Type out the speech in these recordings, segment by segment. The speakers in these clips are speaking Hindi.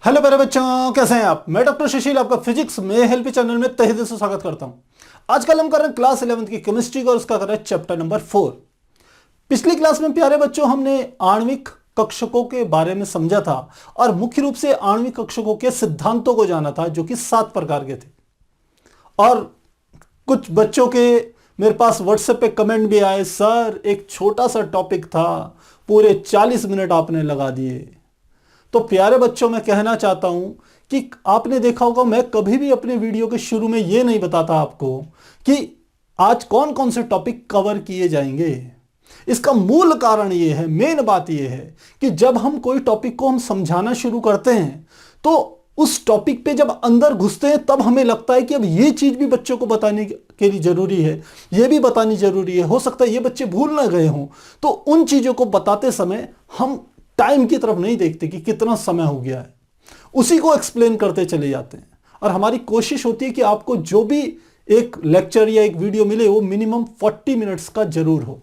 हेलो मेरे बच्चों, कैसे हैं आप। मैं डॉक्टर सुशील आपका फिजिक्स में हेल्प चैनल में तहे दिल से स्वागत करता हूं। आजकल हम कर रहे हैं क्लास 11th की केमिस्ट्री का और उसका कर रहे हैं चैप्टर नंबर 4। पिछली क्लास में प्यारे बच्चों हमने आणविक कक्षकों के बारे में समझा था और मुख्य रूप से आणविक कक्षकों के सिद्धांतों को जाना था जो कि 7 प्रकार के थे। और कुछ बच्चों के मेरे पास व्हाट्सएप पे कमेंट भी आए, सर एक छोटा सा टॉपिक था, पूरे 40 मिनट आपने लगा दिए। तो प्यारे बच्चों मैं कहना चाहता हूं कि आपने देखा होगा मैं कभी भी अपने वीडियो के शुरू में यह नहीं बताता आपको कि आज कौन कौन से टॉपिक कवर किए जाएंगे। इसका मूल कारण यह है, मेन बात यह है कि जब हम कोई टॉपिक को हम समझाना शुरू करते हैं तो उस टॉपिक पे जब अंदर घुसते हैं तब हमें लगता है कि अब ये चीज भी बच्चों को बताने के लिए जरूरी है, ये भी बतानी जरूरी है, हो सकता है ये बच्चे भूल ना गए हों। तो उन चीजों को बताते समय हम टाइम की तरफ नहीं देखते कि कितना समय हो गया है, उसी को एक्सप्लेन करते चले जाते हैं। और हमारी कोशिश होती है कि आपको जो भी एक लेक्चर या एक वीडियो मिले वो मिनिमम 40 मिनट्स का जरूर हो।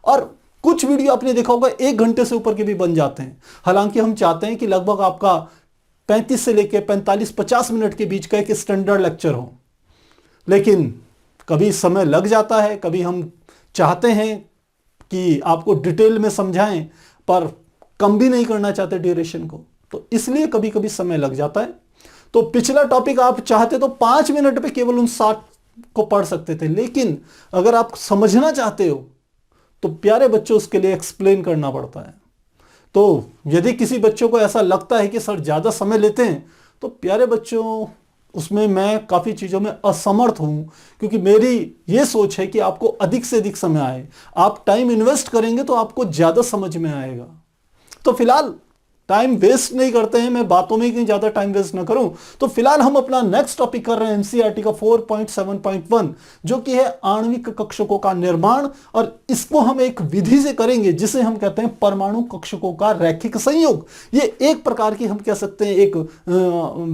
और कुछ वीडियो आपने देखा होगा 1 घंटे से ऊपर के भी बन जाते हैं। हालांकि हम चाहते हैं कि लगभग आपका 35 से लेकर 45-50 मिनट के बीच का एक स्टैंडर्ड लेक्चर हो, लेकिन कभी समय लग जाता है, कभी हम चाहते हैं कि आपको डिटेल में समझाएं पर कम भी नहीं करना चाहते ड्यूरेशन को, तो इसलिए कभी कभी समय लग जाता है। तो पिछला टॉपिक आप चाहते तो 5 मिनट पे केवल उन 7 को पढ़ सकते थे, लेकिन अगर आप समझना चाहते हो तो प्यारे बच्चों उसके लिए एक्सप्लेन करना पड़ता है। तो यदि किसी बच्चों को ऐसा लगता है कि सर ज़्यादा समय लेते हैं तो प्यारे बच्चों उसमें मैं काफ़ी चीज़ों में असमर्थ हूं, क्योंकि मेरी ये सोच है कि आपको अधिक से अधिक समय आए। आप टाइम इन्वेस्ट करेंगे तो आपको ज़्यादा समझ में आएगा। तो फिलहाल टाइम वेस्ट नहीं करते हैं, मैं बातों में कहीं ज्यादा टाइम वेस्ट ना करूं। तो फिलहाल हम अपना नेक्स्ट टॉपिक कर रहे हैं एनसीईआरटी का 4.7.1 जो कि है आणविक कक्षकों का निर्माण। और इसको हम एक विधि से करेंगे जिसे हम कहते हैं परमाणु कक्षकों का रैखिक संयोग। ये एक प्रकार की हम कह सकते हैं एक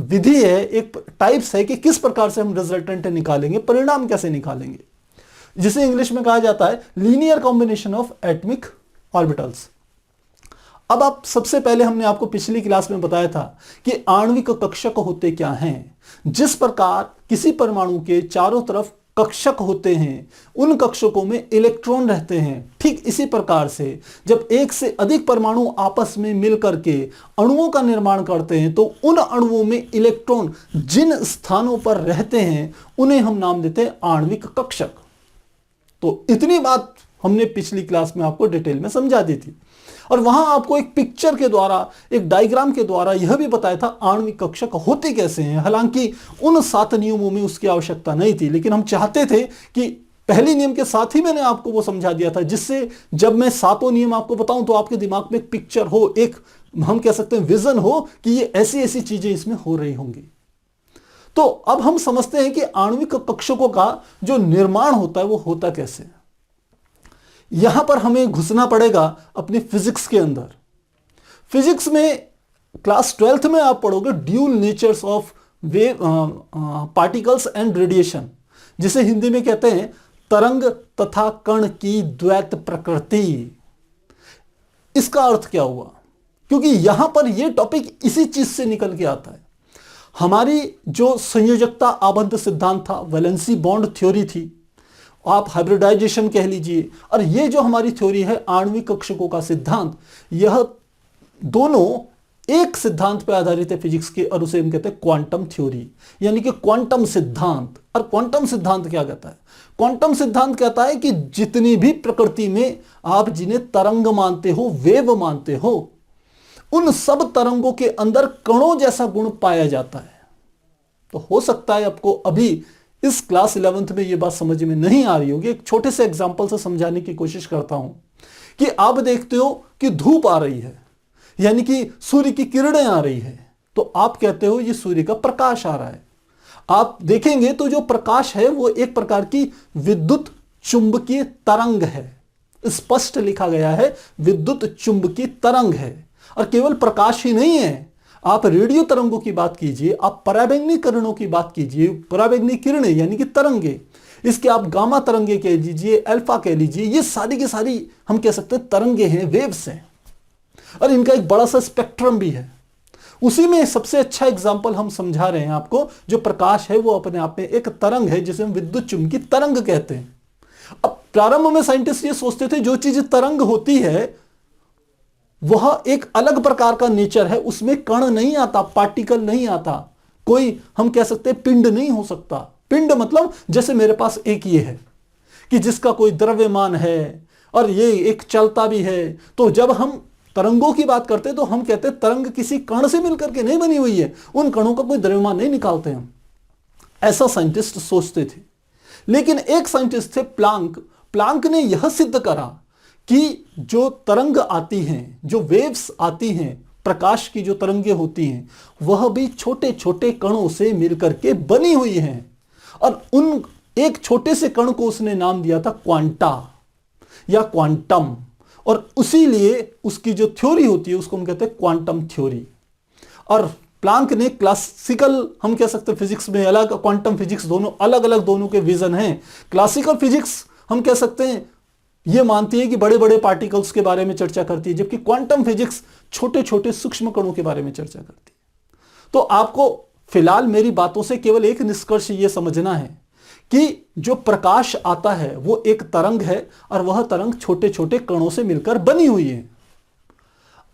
विधि है, एक टाइप्स है कि किस प्रकार से हम रिजल्टेंट निकालेंगे, परिणाम कैसे निकालेंगे, जिसे इंग्लिश में कहा जाता है linear combination of atomic orbitals. अब आप सबसे पहले हमने आपको पिछली क्लास में बताया था कि आणविक कक्षक होते क्या हैं। जिस प्रकार किसी परमाणु के चारों तरफ कक्षक होते हैं, उन कक्षकों में इलेक्ट्रॉन रहते हैं, ठीक इसी प्रकार से जब एक से अधिक परमाणु आपस में मिलकर के अणुओं का निर्माण करते हैं तो उन अणुओं में इलेक्ट्रॉन जिन स्थानों पर रहते हैं उन्हें हम नाम देते हैं आणविक कक्षक। तो इतनी बात हमने पिछली क्लास में आपको डिटेल में समझा दी थी और वहां आपको एक पिक्चर के द्वारा, एक डायग्राम के द्वारा यह भी बताया था आणविक कक्षक होते कैसे हैं। हालांकि उन 7 नियमों में उसकी आवश्यकता नहीं थी, लेकिन हम चाहते थे कि पहले नियम के साथ ही मैंने आपको वो समझा दिया था, जिससे जब मैं 7 नियम आपको बताऊं तो आपके दिमाग में एक पिक्चर हो, एक हम कह सकते हैं विजन हो कि ये ऐसी ऐसी चीजें इसमें हो रही होंगी। तो अब हम समझते हैं कि आणविक कक्षकों का जो निर्माण होता है वो होता कैसे है। यहां पर हमें घुसना पड़ेगा अपनी फिजिक्स के अंदर। फिजिक्स में क्लास 12th में आप पढ़ोगे dual natures of wave particles and radiation, जिसे हिंदी में कहते हैं तरंग तथा कण की द्वैत प्रकृति। इसका अर्थ क्या हुआ, क्योंकि यहां पर यह टॉपिक इसी चीज से निकल के आता है। हमारी जो संयोजकता आबंध सिद्धांत था, वैलेंसी बॉन्ड थ्योरी थी, आप हाइब्रिडाइजेशन कह लीजिए, और ये जो हमारी थ्योरी है आणविक कक्षकों का सिद्धांत, यह दोनों एक सिद्धांत पर आधारित है फिजिक्स के, और उसे हम कहते हैं क्वांटम थ्योरी, यानी कि क्वांटम सिद्धांत। और क्वांटम सिद्धांत क्या कहता है? क्वांटम सिद्धांत कहता है कि जितनी भी प्रकृति में आप जिन्हें तरंग मानते हो, वेव मानते हो, उन सब तरंगों के अंदर कणों जैसा गुण पाया जाता है। तो हो सकता है आपको अभी इस क्लास 11th में यह बात समझ में नहीं आ रही होगी। एक छोटे से एग्जांपल से समझाने की कोशिश करता हूं कि आप देखते हो कि धूप आ रही है, यानी कि सूर्य की किरणें आ रही है, तो आप कहते हो ये सूर्य का प्रकाश आ रहा है। आप देखेंगे तो जो प्रकाश है वो एक प्रकार की विद्युत चुंबकीय तरंग है, स्पष्ट लिखा गया है विद्युत चुंबकीय तरंग है। और केवल प्रकाश ही नहीं है, आप रेडियो तरंगों की बात कीजिए, आप पराबैंगनी किरणों की बात कीजिए, पराबैंगनी किरणें यानी कि तरंगे, इसके आप गामा तरंगे कह लीजिए, अल्फा कह लीजिए, ये सारी की सारी हम कह सकते हैं तरंगे हैं, वेव्स हैं। और इनका एक बड़ा सा स्पेक्ट्रम भी है। उसी में सबसे अच्छा एग्जाम्पल हम समझा रहे हैं आपको। जो प्रकाश है वो अपने आप में एक तरंग है जिसे हम विद्युत चुंबकीय तरंग कहते हैं। अब प्रारंभ में साइंटिस्ट ये सोचते थे जो चीज तरंग होती है वह एक अलग प्रकार का नेचर है, उसमें कण नहीं आता, पार्टिकल नहीं आता, कोई हम कह सकते हैं पिंड नहीं हो सकता। पिंड मतलब जैसे मेरे पास एक ये है कि जिसका कोई द्रव्यमान है और ये एक चलता भी है। तो जब हम तरंगों की बात करते हैं तो हम कहते हैं तरंग किसी कण से मिलकर के नहीं बनी हुई है, उन कणों का कोई द्रव्यमान नहीं निकालते हम। ऐसा साइंटिस्ट सोचते थे। लेकिन एक साइंटिस्ट थे प्लांक। प्लांक ने यह सिद्ध करा कि जो तरंग आती हैं, जो वेव्स आती हैं, प्रकाश की जो तरंगें होती हैं, वह भी छोटे छोटे कणों से मिलकर के बनी हुई हैं। और उन एक छोटे से कण को उसने नाम दिया था क्वांटा या क्वांटम। और उसी लिए उसकी जो थ्योरी होती है उसको हम कहते हैं क्वांटम थ्योरी। और प्लांक ने क्लासिकल हम कह सकते हैं फिजिक्स में अलग, क्वांटम फिजिक्स, दोनों अलग अलग दोनों के विजन हैं। क्लासिकल फिजिक्स हम कह सकते हैं यह मानती है कि बड़े बड़े पार्टिकल्स के बारे में चर्चा करती है, जबकि क्वांटम फिजिक्स छोटे छोटे सूक्ष्म कणों के बारे में चर्चा करती है। तो आपको फिलहाल मेरी बातों से केवल एक निष्कर्ष यह समझना है कि जो प्रकाश आता है वो एक तरंग है और वह तरंग छोटे छोटे कणों से मिलकर बनी हुई है।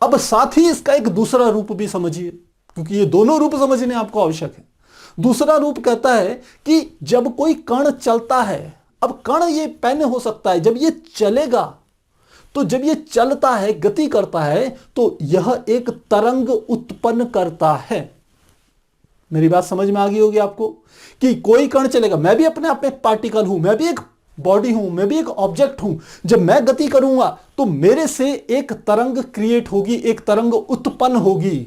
अब साथ ही इसका एक दूसरा रूप भी समझिए, क्योंकि ये दोनों रूप समझने आपको आवश्यक है। दूसरा रूप कहता है कि जब कोई कण चलता है, अब कण ये पेन हो सकता है, जब ये चलेगा तो जब ये चलता है, गति करता है, तो यह एक तरंग उत्पन्न करता है। मेरी बात समझ में आ गई होगी आपको कि कोई कण चलेगा, मैं भी अपने आप में एक पार्टिकल हूं, मैं भी एक बॉडी हूं, मैं भी एक ऑब्जेक्ट हूं। जब मैं गति करूंगा तो मेरे से एक तरंग क्रिएट होगी, एक तरंग उत्पन्न होगी।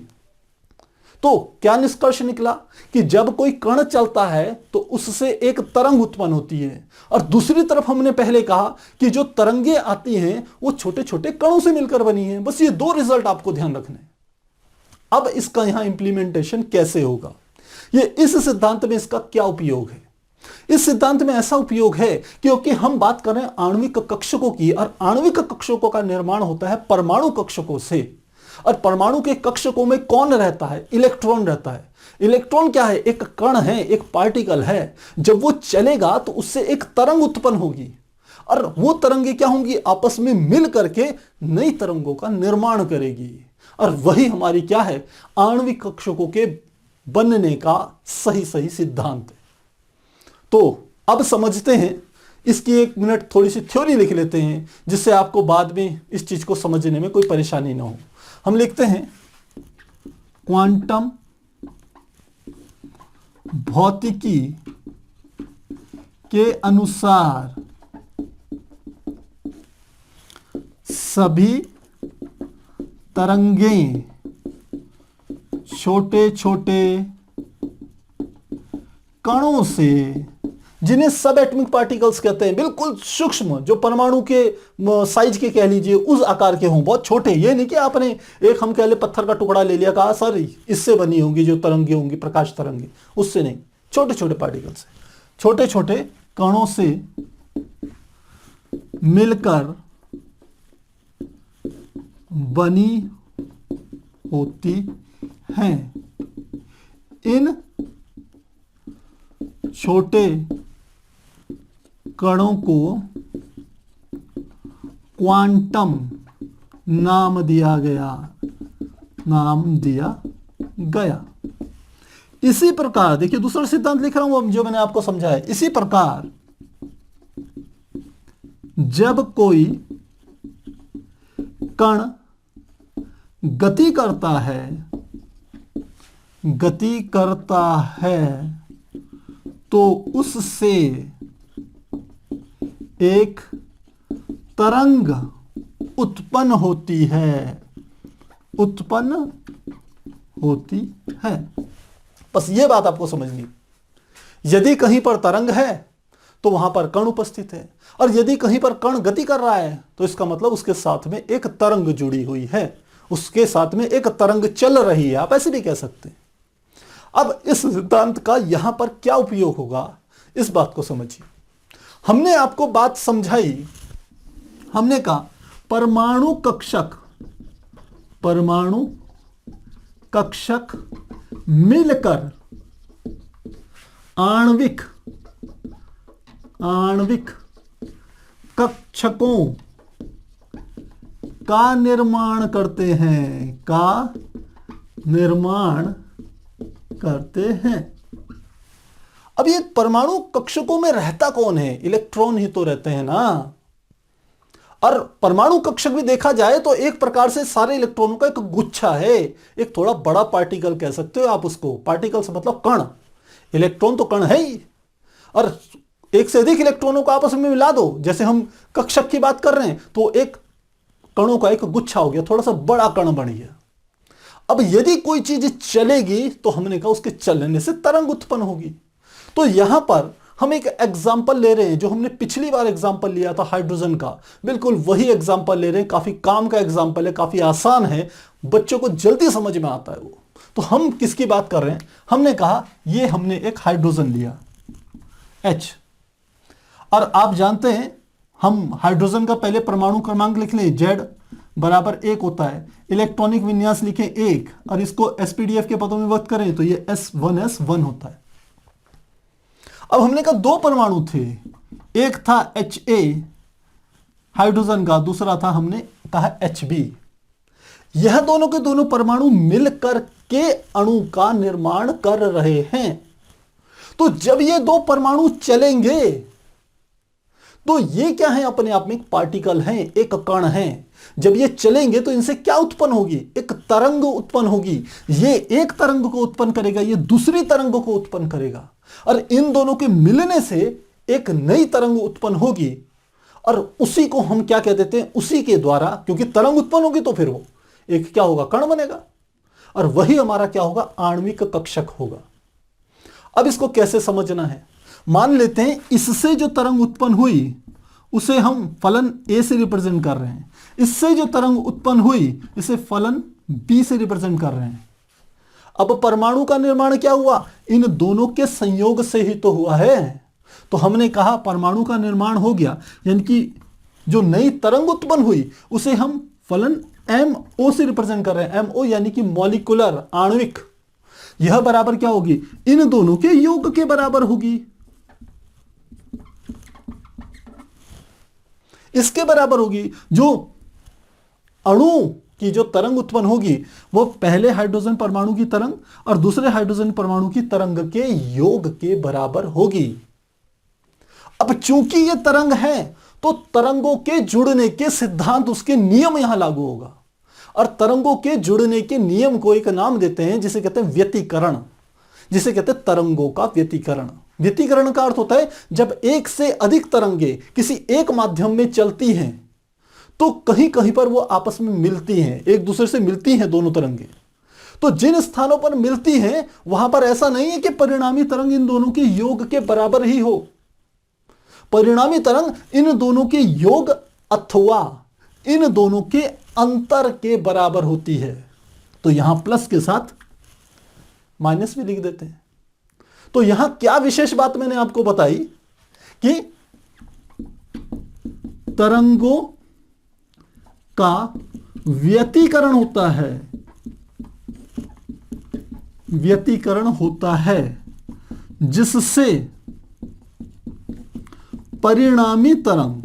तो क्या निष्कर्ष निकला कि जब कोई कण चलता है तो उससे एक तरंग उत्पन्न होती है। और दूसरी तरफ हमने पहले कहा कि जो तरंगे आती हैं वो छोटे छोटे कणों से मिलकर बनी हैं। बस ये दो रिजल्ट आपको ध्यान रखने। अब इसका यहां इंप्लीमेंटेशन कैसे होगा, ये इस सिद्धांत में इसका क्या उपयोग है। इस सिद्धांत में ऐसा उपयोग है क्योंकि हम बात कर रहे हैं आणविक कक्षकों की, और आणविक कक्षकों का निर्माण होता है परमाणु कक्षकों से। और परमाणु के कक्षकों में कौन रहता है? इलेक्ट्रॉन रहता है। इलेक्ट्रॉन क्या है? एक कण है, एक पार्टिकल है। जब वो चलेगा तो उससे एक तरंग उत्पन्न होगी, और वो तरंगें क्या होंगी? आपस में मिल करके नई तरंगों का निर्माण करेगी। और वही हमारी क्या है? आणविक कक्षकों के बनने का सही सही सिद्धांत है। तो अब समझते हैं, इसकी एक मिनट थोड़ी सी थ्योरी लिख लेते हैं जिससे आपको बाद में इस चीज को समझने में कोई परेशानी ना हो। हम लिखते हैं क्वांटम भौतिकी के अनुसार सभी तरंगें छोटे छोटे कणों से, जिन्हें सब एटॉमिक पार्टिकल्स कहते हैं, बिल्कुल सूक्ष्म, जो परमाणु के साइज के कह लीजिए, उस आकार के हों, बहुत छोटे। ये नहीं कि आपने एक हम कह ले पत्थर का टुकड़ा ले लिया, कहा सर इससे बनी होंगी जो तरंगे होंगी, प्रकाश तरंगे, उससे नहीं। छोटे छोटे पार्टिकल्स, छोटे छोटे कणों से मिलकर बनी होती हैं। इन छोटे कणों को क्वांटम नाम दिया गया। इसी प्रकार देखिए, दूसरा सिद्धांत लिख रहा हूं जो मैंने आपको समझाया। इसी प्रकार जब कोई कण गति करता है तो उससे एक तरंग उत्पन्न होती है। बस ये बात आपको समझनी। यदि कहीं पर तरंग है तो वहां पर कण उपस्थित है, और यदि कहीं पर कण गति कर रहा है तो इसका मतलब उसके साथ में एक तरंग जुड़ी हुई है, उसके साथ में एक तरंग चल रही है, आप ऐसे भी कह सकते हैं। अब इस सिद्धांत का यहां पर क्या उपयोग होगा, इस बात को समझिए। हमने आपको बात समझाई, हमने कहा परमाणु कक्षक मिलकर आणविक कक्षकों का निर्माण करते हैं। अब ये परमाणु कक्षकों में रहता कौन है? इलेक्ट्रॉन ही तो रहते हैं ना। और परमाणु कक्षक भी देखा जाए तो एक प्रकार से सारे इलेक्ट्रॉनों का एक गुच्छा है, एक थोड़ा बड़ा पार्टिकल कह सकते हो आप उसको। पार्टिकल से मतलब कण, इलेक्ट्रॉन तो कण है ही, और एक से अधिक इलेक्ट्रॉनों को आपस में मिला दो, जैसे हम कक्षक की बात कर रहे हैं, तो एक कणों का एक गुच्छा हो गया, थोड़ा सा बड़ा कण बन गया। अब यदि कोई चीज चलेगी तो हमने कहा उसके चलने से तरंग उत्पन्न होगी। तो यहां पर हम एक एग्जाम्पल ले रहे हैं, जो हमने पिछली बार एग्जाम्पल लिया था हाइड्रोजन का, बिल्कुल वही एग्जाम्पल ले रहे हैं। काफी काम का एग्जाम्पल है, काफी आसान है, बच्चों को जल्दी समझ में आता है वो। तो हम किसकी बात कर रहे हैं? हमने कहा ये हमने एक हाइड्रोजन लिया H, और आप जानते हैं हम हाइड्रोजन का पहले परमाणु क्रमांक लिख लें, Z बराबर 1 होता है, इलेक्ट्रॉनिक विन्यास लिखें 1, और इसको SPDF के पदों में व्यक्त करें तो ये S1S1 होता है। अब हमने कहा दो परमाणु थे, एक था Ha हाइड्रोजन का, दूसरा था हमने कहा Hb। यह दोनों के दोनों परमाणु मिलकर के अणु का निर्माण कर रहे हैं। तो जब ये दो परमाणु चलेंगे तो ये क्या है? अपने आप में एक पार्टिकल है, एक कण है। जब ये चलेंगे तो इनसे क्या उत्पन्न होगी? एक तरंग उत्पन्न होगी। ये एक तरंग को उत्पन्न करेगा, ये दूसरी तरंग को उत्पन्न करेगा, और इन दोनों के मिलने से एक नई तरंग उत्पन्न होगी। और उसी को हम क्या कह देते हैं? उसी के द्वारा, क्योंकि तरंग उत्पन्न होगी तो फिर वो एक क्या होगा? कण बनेगा, और वही हमारा क्या होगा? आणविक कक्षक होगा। अब इसको कैसे समझना है? मान लेते हैं इससे जो तरंग उत्पन्न हुई उसे हम फलन A से रिप्रेजेंट कर रहे हैं, इससे जो तरंग उत्पन्न हुई इसे फलन B से रिप्रेजेंट कर रहे हैं। अब परमाणु का निर्माण क्या हुआ? इन दोनों के संयोग से ही तो हुआ है। तो हमने कहा परमाणु का निर्माण हो गया, यानी कि जो नई तरंग उत्पन्न हुई उसे हम फलन MO से रिप्रेजेंट कर रहे हैं। MO यानी कि मॉलिक्यूलर, आणविक। यह बराबर क्या होगी? इन दोनों के योग के बराबर होगी। इसके बराबर होगी। जो अणु की जो तरंग उत्पन्न होगी वो पहले हाइड्रोजन परमाणु की तरंग और दूसरे हाइड्रोजन परमाणु की तरंग के योग के बराबर होगी। अब चूंकि ये तरंग है तो तरंगों के जुड़ने के सिद्धांत, उसके नियम यहां लागू होगा। और तरंगों के जुड़ने के नियम को एक नाम देते हैं जिसे कहते हैं व्यतिकरण, जिसे कहते हैं तरंगों का व्यतिकरण। व्यतिकरण का अर्थ होता है जब एक से अधिक तरंगें किसी एक माध्यम में चलती हैं तो कहीं कहीं पर वो आपस में मिलती हैं, एक दूसरे से मिलती हैं दोनों तरंगें। तो जिन स्थानों पर मिलती हैं वहां पर ऐसा नहीं है कि परिणामी तरंग इन दोनों के योग के बराबर ही हो। परिणामी तरंग इन दोनों के योग अथवा इन दोनों के अंतर के बराबर होती है। तो यहां प्लस के साथ माइनस भी लिख देते हैं। तो यहां क्या विशेष बात मैंने आपको बताई कि तरंगों का व्यतिकरण होता है, व्यतिकरण होता है जिससे परिणामी तरंग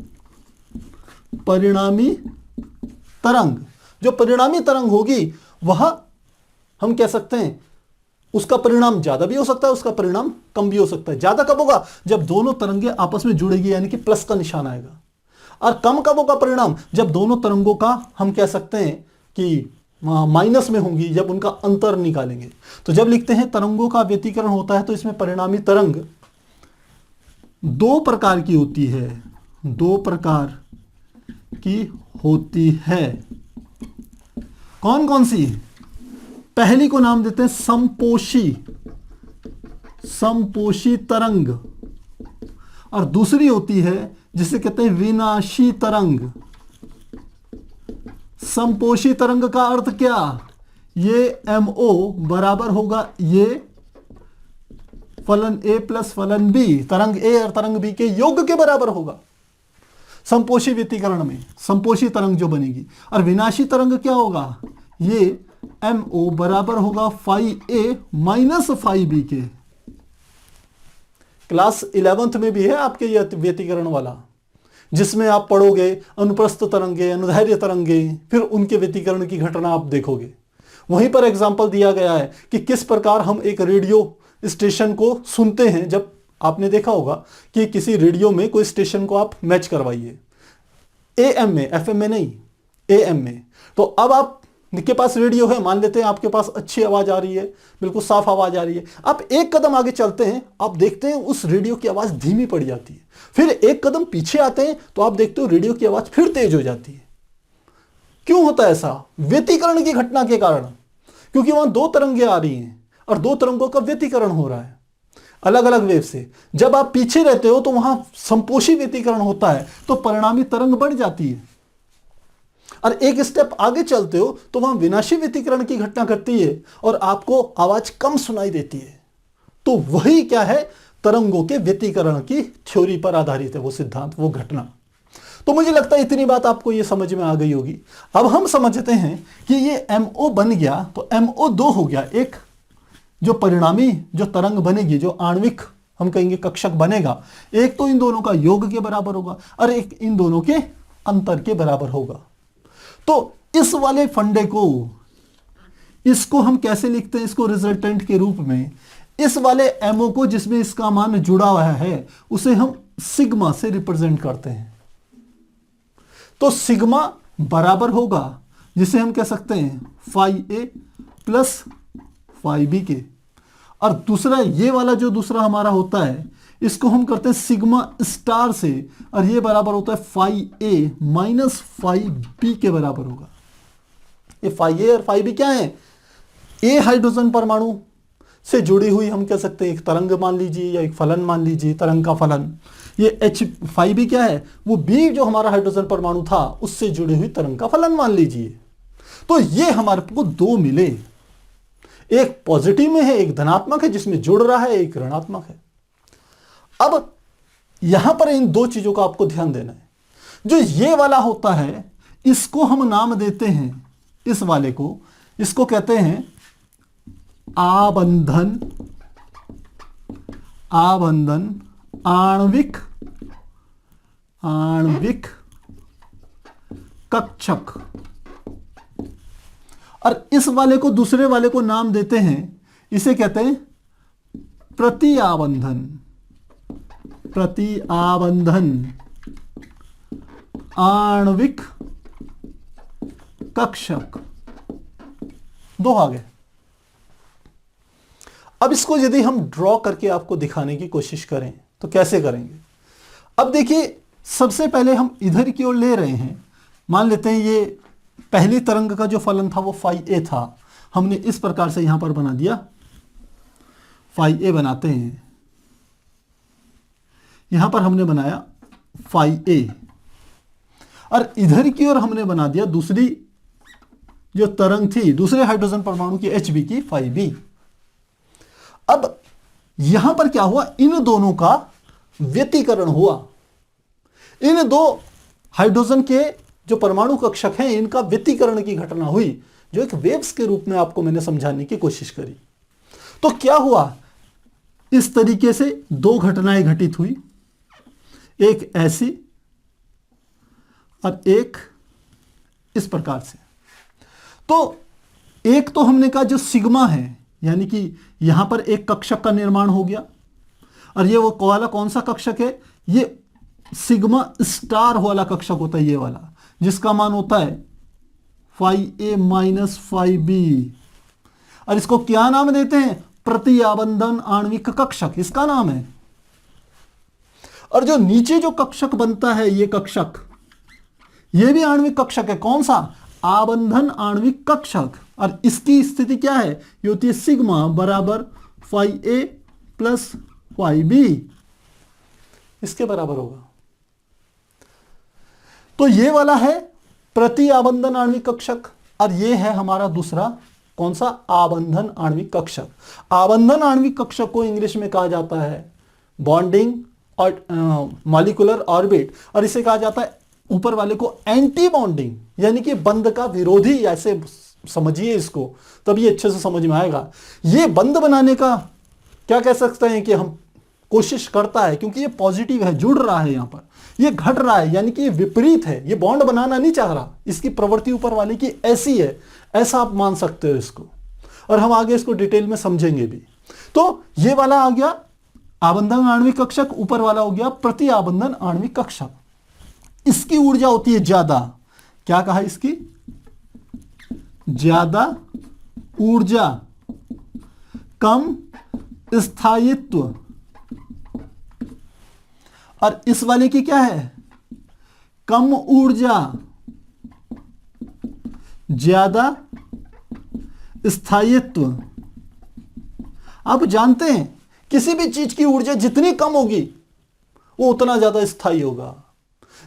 जो परिणामी तरंग होगी वह हम कह सकते हैं उसका परिणाम ज्यादा भी हो सकता है, उसका परिणाम कम भी हो सकता है। ज्यादा कब होगा? जब दोनों तरंगे आपस में जुड़ेगी, यानी कि प्लस का निशान आएगा। और कम कब होगा परिणाम? जब दोनों तरंगों का हम कह सकते हैं कि माइनस में होंगी, जब उनका अंतर निकालेंगे। तो जब लिखते हैं तरंगों का व्यतिकरण होता है तो इसमें परिणामी तरंग दो प्रकार की होती है, दो प्रकार की होती है। कौन कौन सी? पहली को नाम देते हैं समपोषी तरंग, और दूसरी होती है जिसे कहते हैं विनाशी तरंग। समपोषी तरंग का अर्थ क्या? ये MO बराबर होगा ये फलन A प्लस फलन B, तरंग A और तरंग B के योग के बराबर होगा समपोषी व्यतिकरण में, समपोषी तरंग जो बनेगी। और विनाशी तरंग क्या होगा? ये MO बराबर होगा 5A माइनस 5B के। क्लास 11th में भी है आपके ये व्यतिकरण वाला, जिसमें आप पढ़ोगे अनुप्रस्थ तरंगे, अनुदैर्घ्य तरंगे, फिर उनके व्यतिकरण की घटना आप देखोगे। वहीं पर एग्जाम्पल दिया गया है कि किस प्रकार हम एक रेडियो स्टेशन को सुनते हैं। जब आपने देखा होगा कि किसी रेडियो में कोई स्टेशन को आप मैच करवाइए, AM में, FM में नहीं, AM में, तो अब आप के पास रेडियो है, मान लेते हैं आपके पास अच्छी आवाज आ रही है, बिल्कुल साफ आवाज आ रही है। आप एक कदम आगे चलते हैं, आप देखते हैं उस रेडियो की आवाज धीमी पड़ जाती है। फिर एक कदम पीछे आते हैं तो आप देखते हो रेडियो की आवाज फिर तेज हो जाती है। क्यों होता है ऐसा? व्यतिकरण की घटना के कारण, क्योंकि वहां दो तरंगे आ रही हैं और दो तरंगों का व्यतिकरण हो रहा है अलग अलग वेव से। जब आप पीछे रहते हो तो वहां संपोषी व्यतिकरण होता है, तो परिणामी तरंग बढ़ जाती है। और एक स्टेप आगे चलते हो तो वहां विनाशी व्यतिकरण की घटना घटती है और आपको आवाज कम सुनाई देती है। तो वही क्या है? तरंगों के व्यतिकरण की थ्योरी पर आधारित है वो सिद्धांत, वो घटना। तो मुझे लगता है इतनी बात आपको ये समझ में आ गई होगी। अब हम समझते हैं कि ये MO बन गया तो MO 2 हो गया। एक जो परिणामी जो तरंग बनेगी, जो आणविक हम कहेंगे कक्षक बनेगा, एक तो इन दोनों का योग के बराबर होगा और एक इन दोनों के अंतर के बराबर होगा। तो इस वाले फंडे को, इसको हम कैसे लिखते हैं? इसको रिजल्टेंट के रूप में। इस वाले MO को जिसमें इसका मान जुड़ा हुआ है उसे हम सिग्मा से रिप्रेजेंट करते हैं। तो सिग्मा बराबर होगा, जिसे हम कह सकते हैं 5A प्लस 5B के। और दूसरा ये वाला जो दूसरा हमारा होता है, इसको हम करते हैं सिग्मा स्टार से, और ये बराबर होता है 5A माइनस 5B के बराबर होगा। ये 5A और 5B क्या है? A हाइड्रोजन परमाणु से जुड़ी हुई हम कह सकते हैं एक तरंग मान लीजिए, या एक फलन मान लीजिए, तरंग का फलन। ये H5B क्या है? वो B जो हमारा हाइड्रोजन परमाणु था उससे जुड़ी हुई तरंग का फलन मान लीजिए। तो ये हमारे को दो मिले, एक पॉजिटिव में है, एक धनात्मक है जिसमें जुड़ रहा है, एक ऋणात्मक है। अब यहां पर इन दो चीजों का आपको ध्यान देना है। जो ये वाला होता है इसको हम नाम देते हैं, इस वाले को, इसको कहते हैं आबंधन, आबंधन आणविक, आणविक कक्षक। और इस वाले को, दूसरे वाले को नाम देते हैं, इसे कहते हैं प्रति आबंधन, प्रति आबंधन आणविक कक्षक। दो आ गए। अब इसको यदि हम ड्रॉ करके आपको दिखाने की कोशिश करें तो कैसे करेंगे? अब देखिए, सबसे पहले हम इधर की ओर ले रहे हैं। मान लेते हैं ये पहली तरंग का जो फलन था वो 5A था, हमने इस प्रकार से यहां पर बना दिया। 5A बनाते हैं, यहां पर हमने बनाया 5A, और इधर की ओर हमने बना दिया दूसरी जो तरंग थी, दूसरे हाइड्रोजन परमाणु की HB की 5B। अब यहां पर क्या हुआ? इन दोनों का व्यतिकरण हुआ। इन दो हाइड्रोजन के जो परमाणु कक्षक हैं इनका व्यतिकरण की घटना हुई, जो एक वेव्स के रूप में आपको मैंने समझाने की कोशिश करी। तो क्या हुआ? इस तरीके से दो घटनाएं घटित हुई, एक ऐसी और एक इस प्रकार से। तो एक तो हमने कहा जो सिग्मा है, यानी कि यहां पर एक कक्षक का निर्माण हो गया, और ये वो वाला कौन सा कक्षक है? ये सिग्मा स्टार वाला कक्षक होता है, ये वाला, जिसका मान होता है 5A माइनस 5B। और इसको क्या नाम देते हैं? प्रति आबंधन आणविक कक्षक, इसका नाम है। और जो नीचे जो कक्षक बनता है, ये कक्षक, ये भी आणविक कक्षक है। कौन सा? आबंधन आणविक कक्षक। और इसकी स्थिति क्या है? ये होती है सिग्मा बराबर 5A प्लस 5B, इसके बराबर होगा। तो ये वाला है प्रति आबंधन आणविक कक्षक, और ये है हमारा दूसरा कौन सा? आबंधन आणविक कक्षक। आबंधन आणविक कक्षक को इंग्लिश में कहा जाता है बॉन्डिंग और मॉलिक्यूलर ऑर्बिट, और इसे कहा जाता है ऊपर वाले को एंटी बॉन्डिंग, यानी कि बंध का विरोधी, ऐसे समझिए इसको, तभी अच्छे से समझ में आएगा। ये बंद बनाने का क्या कह सकते हैं कि हम कोशिश करता है, क्योंकि ये पॉजिटिव है, जुड़ रहा है, यहां पर ये घट रहा है, यानी कि ये विपरीत है, ये बॉन्ड बनाना नहीं चाह रहा। इसकी प्रवृत्ति ऊपर वाले की ऐसी है, ऐसा आप मान सकते हो इसको, और हम आगे इसको डिटेल में समझेंगे भी। तो ये वाला आ गया आबंधन आणविक कक्षक, ऊपर वाला हो गया प्रति आबंधन आणविक कक्षक। इसकी ऊर्जा होती है ज्यादा, क्या कहा इसकी, ज्यादा ऊर्जा, कम स्थायित्व, और इस वाले की क्या है, कम ऊर्जा, ज्यादा स्थायित्व। आप जानते हैं किसी भी चीज की ऊर्जा जितनी कम होगी वो उतना ज्यादा स्थायी होगा,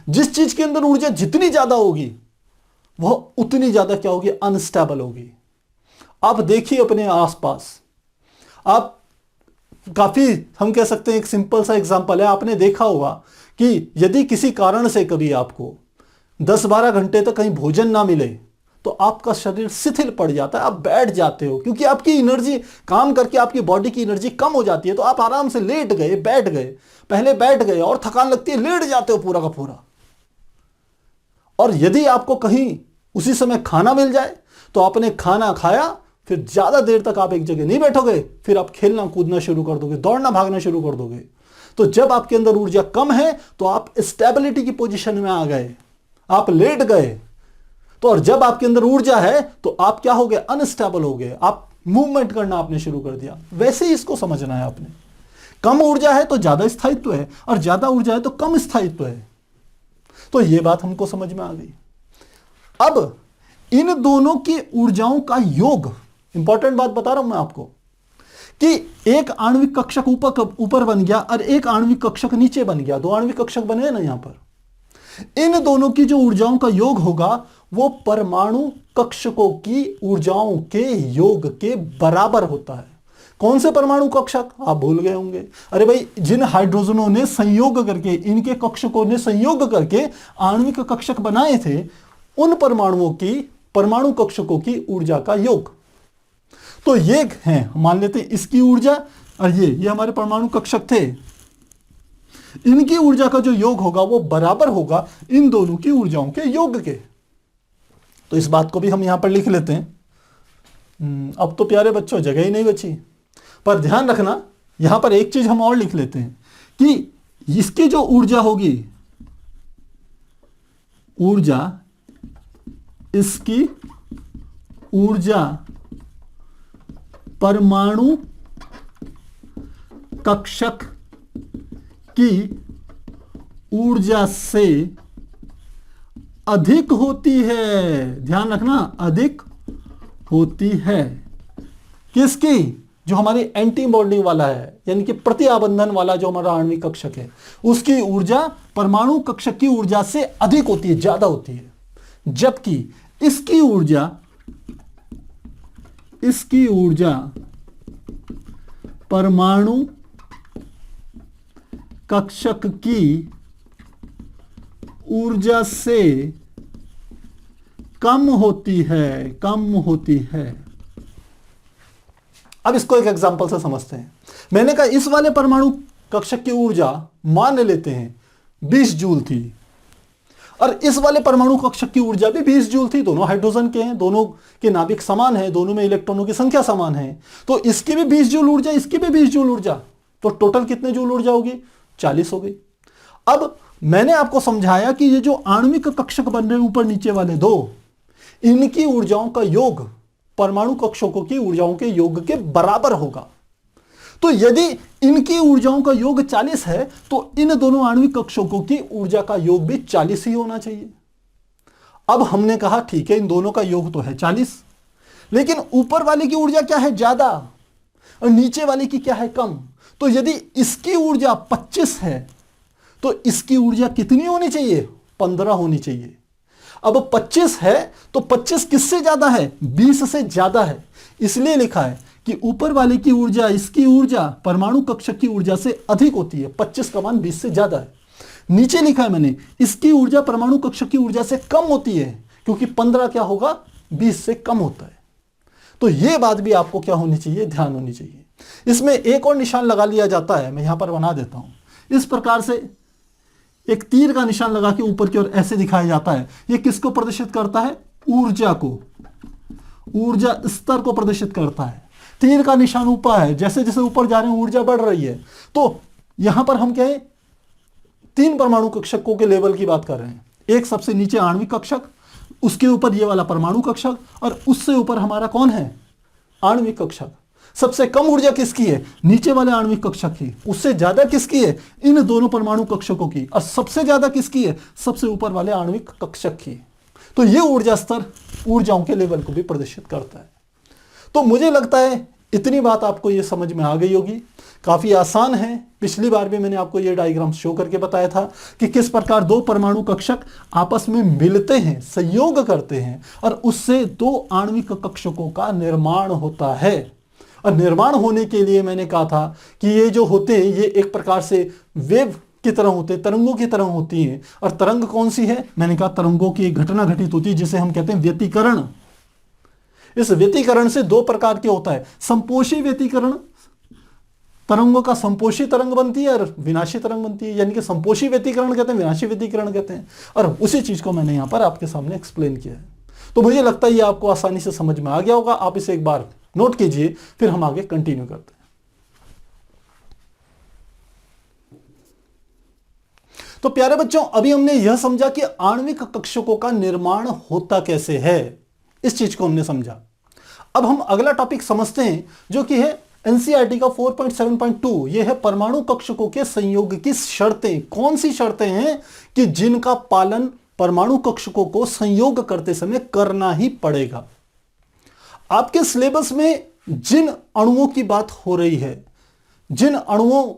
जिस चीज के अंदर ऊर्जा जितनी ज्यादा होगी वह उतनी ज्यादा क्या होगी, अनस्टेबल होगी। आप देखिए अपने आसपास, आप काफी, हम कह सकते हैं एक सिंपल सा एग्जांपल है, आपने देखा होगा कि यदि किसी कारण से कभी आपको 10-12 घंटे तक कहीं भोजन ना मिले तो आपका शरीर शिथिल पड़ जाता है, आप बैठ जाते हो, क्योंकि आपकी एनर्जी काम करके आपकी बॉडी की एनर्जी कम हो जाती है। तो आप आराम से लेट गए, बैठ गए, पहले बैठ गए और थकान लगती है, लेट जाते हो पूरा का पूरा। और यदि आपको कहीं उसी समय खाना मिल जाए तो आपने खाना खाया, फिर ज्यादा देर तक आप एक जगह नहीं बैठोगे, फिर आप खेलना कूदना शुरू कर दोगे, दौड़ना भागना शुरू कर दोगे। तो जब आपके अंदर ऊर्जा कम है तो आप स्टेबिलिटी की पोजीशन में आ गए, आप लेट गए। तो और जब आपके अंदर ऊर्जा है तो आप क्या हो गए, अनस्टेबल हो गए, आप मूवमेंट करना आपने शुरू कर दिया। वैसे ही इसको समझना है आपने, कम ऊर्जा है तो ज्यादा स्थायित्व है, और ज्यादा ऊर्जा है तो कम स्थायित्व है। तो यह बात हमको समझ में आ गई। अब इन दोनों की ऊर्जाओं का योग, इंपॉर्टेंट बात बता रहा हूं मैं आपको, कि एक आणविक कक्षक ऊपर बन गया और एक आणविक कक्षक नीचे बन गया, दो आणविक कक्षक बने ना यहां पर। इन दोनों की जो ऊर्जाओं का योग होगा वो परमाणु कक्षकों की ऊर्जाओं के योग के बराबर होता है। कौन से परमाणु कक्षक, आप भूल गए होंगे। अरे भाई, जिन हाइड्रोजनों ने संयोग करके, इनके कक्षकों ने संयोग करके आणविक कक्षक बनाए थे, उन परमाणुओं की, परमाणु कक्षकों की ऊर्जा का योग। तो ये हैं, मान लेते हैं इसकी ऊर्जा, और ये हमारे परमाणु कक्षक थे, इनकी ऊर्जा का जो योग होगा वो बराबर होगा इन दोनों की ऊर्जाओं के योग के। तो इस बात को भी हम यहां पर लिख लेते हैं। अब तो प्यारे बच्चों जगह ही नहीं बची, पर ध्यान रखना यहां पर एक चीज हम और लिख लेते हैं कि इसकी जो ऊर्जा होगी, ऊर्जा, इसकी ऊर्जा परमाणु कक्षक की ऊर्जा से अधिक होती है। ध्यान रखना, अधिक होती है। किसकी, जो हमारी एंटी बॉन्डिंग वाला है, यानी कि प्रति आबंधन वाला जो हमारा आणविक कक्षक है, उसकी ऊर्जा परमाणु कक्षक की ऊर्जा से अधिक होती है, ज्यादा होती है। जबकि इसकी ऊर्जा, इसकी ऊर्जा परमाणु कक्षक की ऊर्जा से कम होती है, कम होती है। अब इसको एक एग्जांपल से समझते हैं। मैंने कहा इस वाले परमाणु कक्षक की ऊर्जा मान लेते हैं 20 जूल थी, और इस वाले परमाणु कक्षक की ऊर्जा भी 20 जूल थी। दोनों हाइड्रोजन के हैं, दोनों के नाभिक समान है, दोनों में इलेक्ट्रॉनों की संख्या समान है, तो इसकी भी 20 जूल ऊर्जा, इसकी भी 20 जूल ऊर्जा, तो टोटल कितने जूल ऊर्जा होगी, 40 हो गई। अब मैंने आपको समझाया कि ये जो आणविक कक्षक बन रहे हैं ऊपर नीचे वाले दो, इनकी ऊर्जाओं का योग परमाणु कक्षकों की ऊर्जाओं के योग के बराबर होगा। तो यदि इनकी ऊर्जाओं का योग 40 है तो इन दोनों आणविक कक्षकों की ऊर्जा का योग भी 40 ही होना चाहिए। अब हमने कहा ठीक है, इन दोनों का योग तो है 40, लेकिन ऊपर वाले की ऊर्जा क्या है, ज्यादा, और नीचे वाले की क्या है, कम। तो यदि इसकी ऊर्जा 25 है तो इसकी ऊर्जा कितनी होनी चाहिए, 15 होनी चाहिए। अब 25 है तो 25 किससे ज्यादा है, 20 से ज्यादा है। इसलिए लिखा है कि ऊपर वाले की ऊर्जा, इसकी ऊर्जा परमाणु कक्षक की ऊर्जा से अधिक होती है, 25 का मान 20 से ज्यादा है। नीचे लिखा है मैंने, इसकी ऊर्जा परमाणु कक्षक की ऊर्जा से कम होती है, क्योंकि 15 क्या होगा, 20 से कम होता है। तो ये बात भी आपको क्या होनी चाहिए, ध्यान होनी चाहिए। इसमें एक और निशान लगा लिया जाता है, मैं यहां पर बना देता हूं। इस प्रकार से एक तीर का निशान लगा के ऊपर की ओर ऐसे दिखाया जाता है। ये किसको प्रदर्शित करता है, ऊर्जा को, ऊर्जा स्तर को प्रदर्शित करता है। तीर का निशान ऊपर है, जैसे जैसे ऊपर जा रहे हैं ऊर्जा बढ़ रही है। तो यहां पर हम क्या है, 3 परमाणु कक्षकों के लेवल की बात कर रहे हैं। एक सबसे नीचे आणविक कक्षक, उसके ऊपर ये वाला परमाणु कक्षक, और उससे ऊपर हमारा कौन है, आणविक कक्षक। सबसे कम ऊर्जा किसकी है, नीचे वाले आणविक कक्षक की। उससे ज्यादा किसकी है, इन दोनों परमाणु कक्षकों की। और सबसे ज्यादा किसकी है, सबसे ऊपर वाले आणविक कक्षक की। तो ये ऊर्जा स्तर ऊर्जाओं के लेवल को भी प्रदर्शित करता है। तो मुझे लगता है इतनी बात आपको ये समझ में आ गई होगी। काफी आसान है। पिछली बार भी मैंने आपको ये डायग्राम शो करके बताया था कि किस प्रकार 2 परमाणु कक्षक आपस में मिलते हैं, संयोग करते हैं, और उससे 2 आणविक कक्षकों का निर्माण होता है। और निर्माण होने के लिए मैंने कहा था कि ये जो होते हैं ये एक प्रकार से वेव की तरह होते हैं, तरंगों की तरह होती हैं। और तरंग कौन सी है, मैंने कहा तरंगों की एक घटना घटित होती है जिसे हम कहते हैं व्यतिकरण। इस व्यतिकरण से 2 प्रकार के होता है, संपोषी व्यतिकरण, तरंगों का संपोषी तरंग बनती है और विनाशी तरंग बनती है। यानी कि संपोषी व्यतिकरण कहते हैं, विनाशी व्यतिकरण कहते हैं। और उसी चीज को मैंने यहां पर आपके सामने एक्सप्लेन किया है। तो मुझे लगता है ये आपको आसानी से समझ में आ गया होगा। आप इसे एक बार नोट कीजिए, फिर हम आगे कंटिन्यू करते हैं। तो प्यारे बच्चों, अभी हमने यह समझा कि आणविक कक्षकों का निर्माण होता कैसे है, इस चीज को हमने समझा। अब हम अगला टॉपिक समझते हैं जो कि है एनसीईआरटी का 4.7.2। यह है परमाणु कक्षकों के संयोग की शर्तें। कौन सी शर्तें हैं कि जिनका पालन परमाणु कक्षकों को संयोग करते समय करना ही पड़ेगा। आपके सिलेबस में जिन अणुओं की बात हो रही है, जिन अणुओं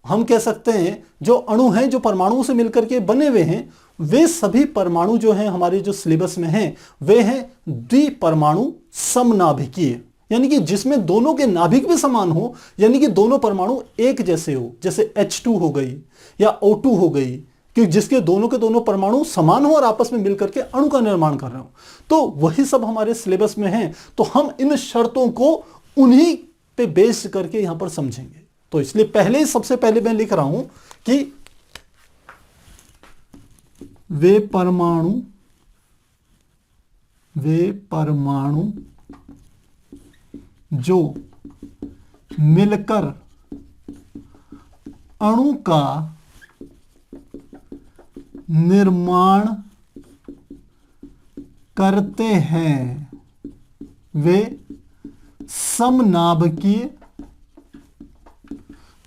हम कह सकते हैं जो अणु हैं जो परमाणुओं से मिलकर के बने हुए हैं, वे सभी परमाणु जो हैं हमारे जो सिलेबस में हैं वे हैं द्विपरमाणु समनाभिकीय। यानी कि जिसमें दोनों के नाभिक भी समान हो, यानी कि दोनों परमाणु एक जैसे हो, जैसे H2 हो गई या O2 हो गई, कि जिसके दोनों के दोनों परमाणु समान हो और आपस में मिलकर के अणु का निर्माण कर रहे हो। तो वही सब हमारे सिलेबस में है। तो हम इन शर्तों को उन्हीं पे बेस करके यहां पर समझेंगे। तो इसलिए सबसे पहले मैं लिख रहा हूं कि वे परमाणु जो मिलकर अणु का निर्माण करते हैं वे समनाभिकीय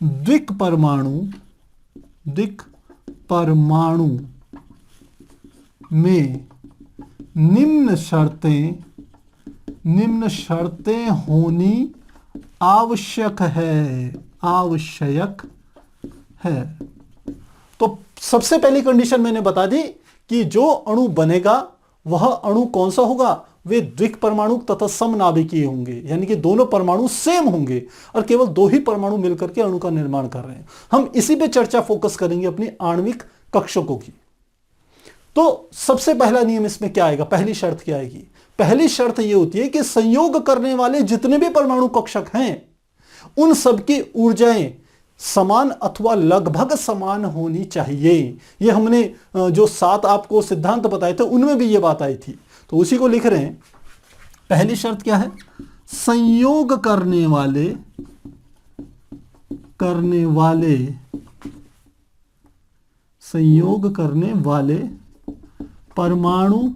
द्विक परमाणु में निम्न शर्तें होनी आवश्यक है। तो सबसे पहली कंडीशन मैंने बता दी कि जो अणु बनेगा वह अणु कौन सा होगा, वे द्विक परमाणु तथा समनाभिकीय होंगे। यानी कि दोनों परमाणु सेम होंगे और केवल 2 ही परमाणु मिलकर के अणु का निर्माण कर रहे हैं। हम इसी पे चर्चा फोकस करेंगे अपनी आणविक कक्षकों की। तो सबसे पहला नियम इसमें क्या आएगा, पहली शर्त क्या आएगी? पहली शर्त यह होती है कि संयोग करने वाले जितने भी परमाणु कक्षक हैं उन सबकी ऊर्जाएं समान अथवा लगभग समान होनी चाहिए। ये हमने जो 7 आपको सिद्धांत बताए थे उनमें भी ये बात आई थी। तो उसी को लिख रहे हैं। पहली शर्त क्या है, संयोग करने वाले परमाणु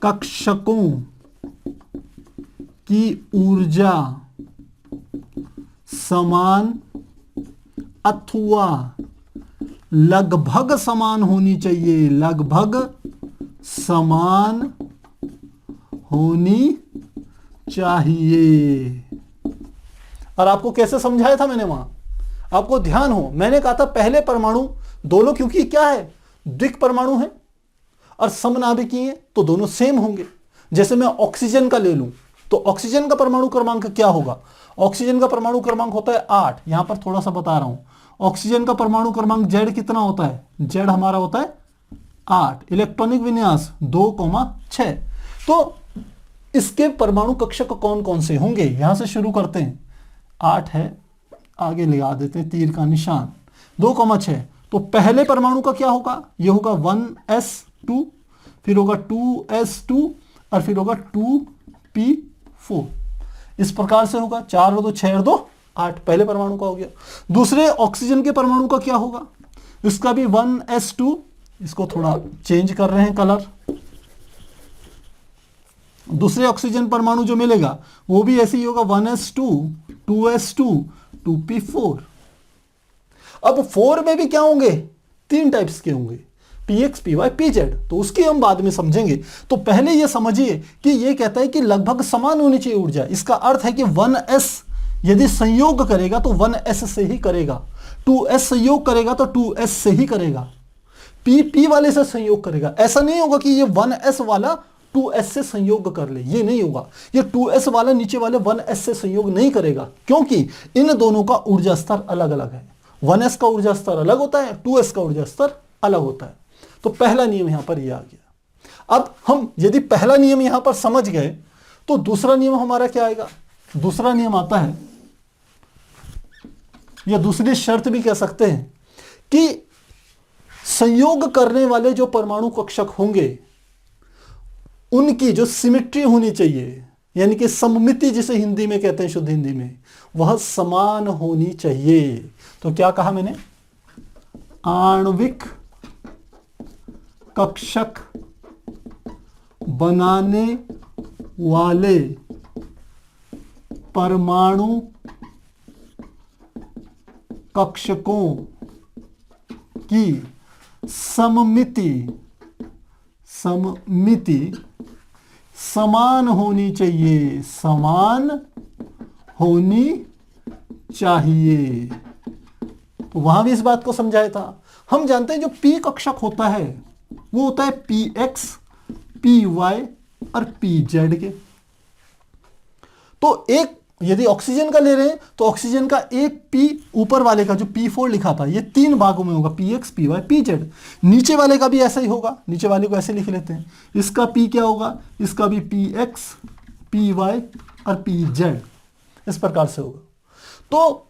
कक्षकों की ऊर्जा समान अथवा लगभग समान होनी चाहिए, लगभग समान होनी चाहिए। और आपको कैसे समझाया था मैंने वहां, आपको ध्यान हो, मैंने कहा था पहले परमाणु दोनों, क्योंकि क्या है द्विक परमाणु है और समनाभिकीय है तो दोनों सेम होंगे। जैसे मैं ऑक्सीजन का ले लूं तो ऑक्सीजन का परमाणु क्रमांक क्या होगा, ऑक्सीजन का परमाणु क्रमांक होता है 8। यहां पर थोड़ा सा बता रहा हूं, ऑक्सीजन का परमाणु क्रमांक Z कितना होता है, Z हमारा होता है 8। इलेक्ट्रॉनिक विन्यास 2,6। तो इसके परमाणु कक्षक कौन कौन से होंगे, यहां से शुरू करते हैं। 8 है, आगे लगा देते हैं तीर का निशान, 2,6। तो पहले परमाणु का क्या होगा, ये होगा 1s2, फिर होगा 2s2 और फिर होगा 2p4। इस प्रकार से होगा, 4 और 2 6 और 2 8, पहले परमाणु का हो गया। दूसरे ऑक्सीजन के परमाणु का क्या होगा, इसका भी 1s2, इसको थोड़ा चेंज कर रहे हैं कलर। दूसरे ऑक्सीजन परमाणु जो मिलेगा वो भी ऐसे ही होगा, 1s2 2s2 2p4। अब 4 में भी क्या होंगे, 3 टाइप्स के होंगे, px py pz, तो उसकी हम बाद में समझेंगे। तो पहले ये समझिए कि ये कहता है कि लगभग समान होनी चाहिए ऊर्जा। इसका अर्थ है कि 1s यदि संयोग करेगा तो 1s से ही करेगा, 2s संयोग करेगा तो 2s से ही करेगा, p वाले से संयोग करेगा। ऐसा नहीं होगा कि ये 1s वाला 2s से संयोग कर ले, ये नहीं होगा। ये 2s वाला नीचे वाले 1s से संयोग नहीं करेगा, क्योंकि इन दोनों का ऊर्जा स्तर अलग अलग है। 1s का ऊर्जा स्तर अलग होता है, 2s का ऊर्जा स्तर अलग होता है। तो पहला नियम यहां पर ये आ गया। अब हम यदि पहला नियम यहां पर समझ गए तो दूसरा नियम हमारा क्या आएगा। दूसरा नियम आता है, या दूसरी शर्त भी कह सकते हैं, कि संयोग करने वाले जो परमाणु कक्षक होंगे उनकी जो सिमेट्री होनी चाहिए, यानी कि सममिति जिसे हिंदी में कहते हैं, शुद्ध हिंदी में, वह समान होनी चाहिए। तो क्या कहा मैंने, आणविक कक्षक बनाने वाले परमाणु कक्षकों की सममिति समान होनी चाहिए, समान होनी चाहिए। तो वहां भी इस बात को समझाया था। हम जानते हैं जो p कक्षक होता है वो होता है px py और pz के। तो एक यदि ऑक्सीजन का ले रहे हैं तो ऑक्सीजन का एक p ऊपर वाले का जो p4 लिखा था ये 3 भागों में होगा, px py pz। नीचे वाले का भी ऐसा ही होगा, नीचे वाले को ऐसे लिख लेते हैं। इसका p क्या होगा, इसका भी px py और pz, इस प्रकार से होगा। तो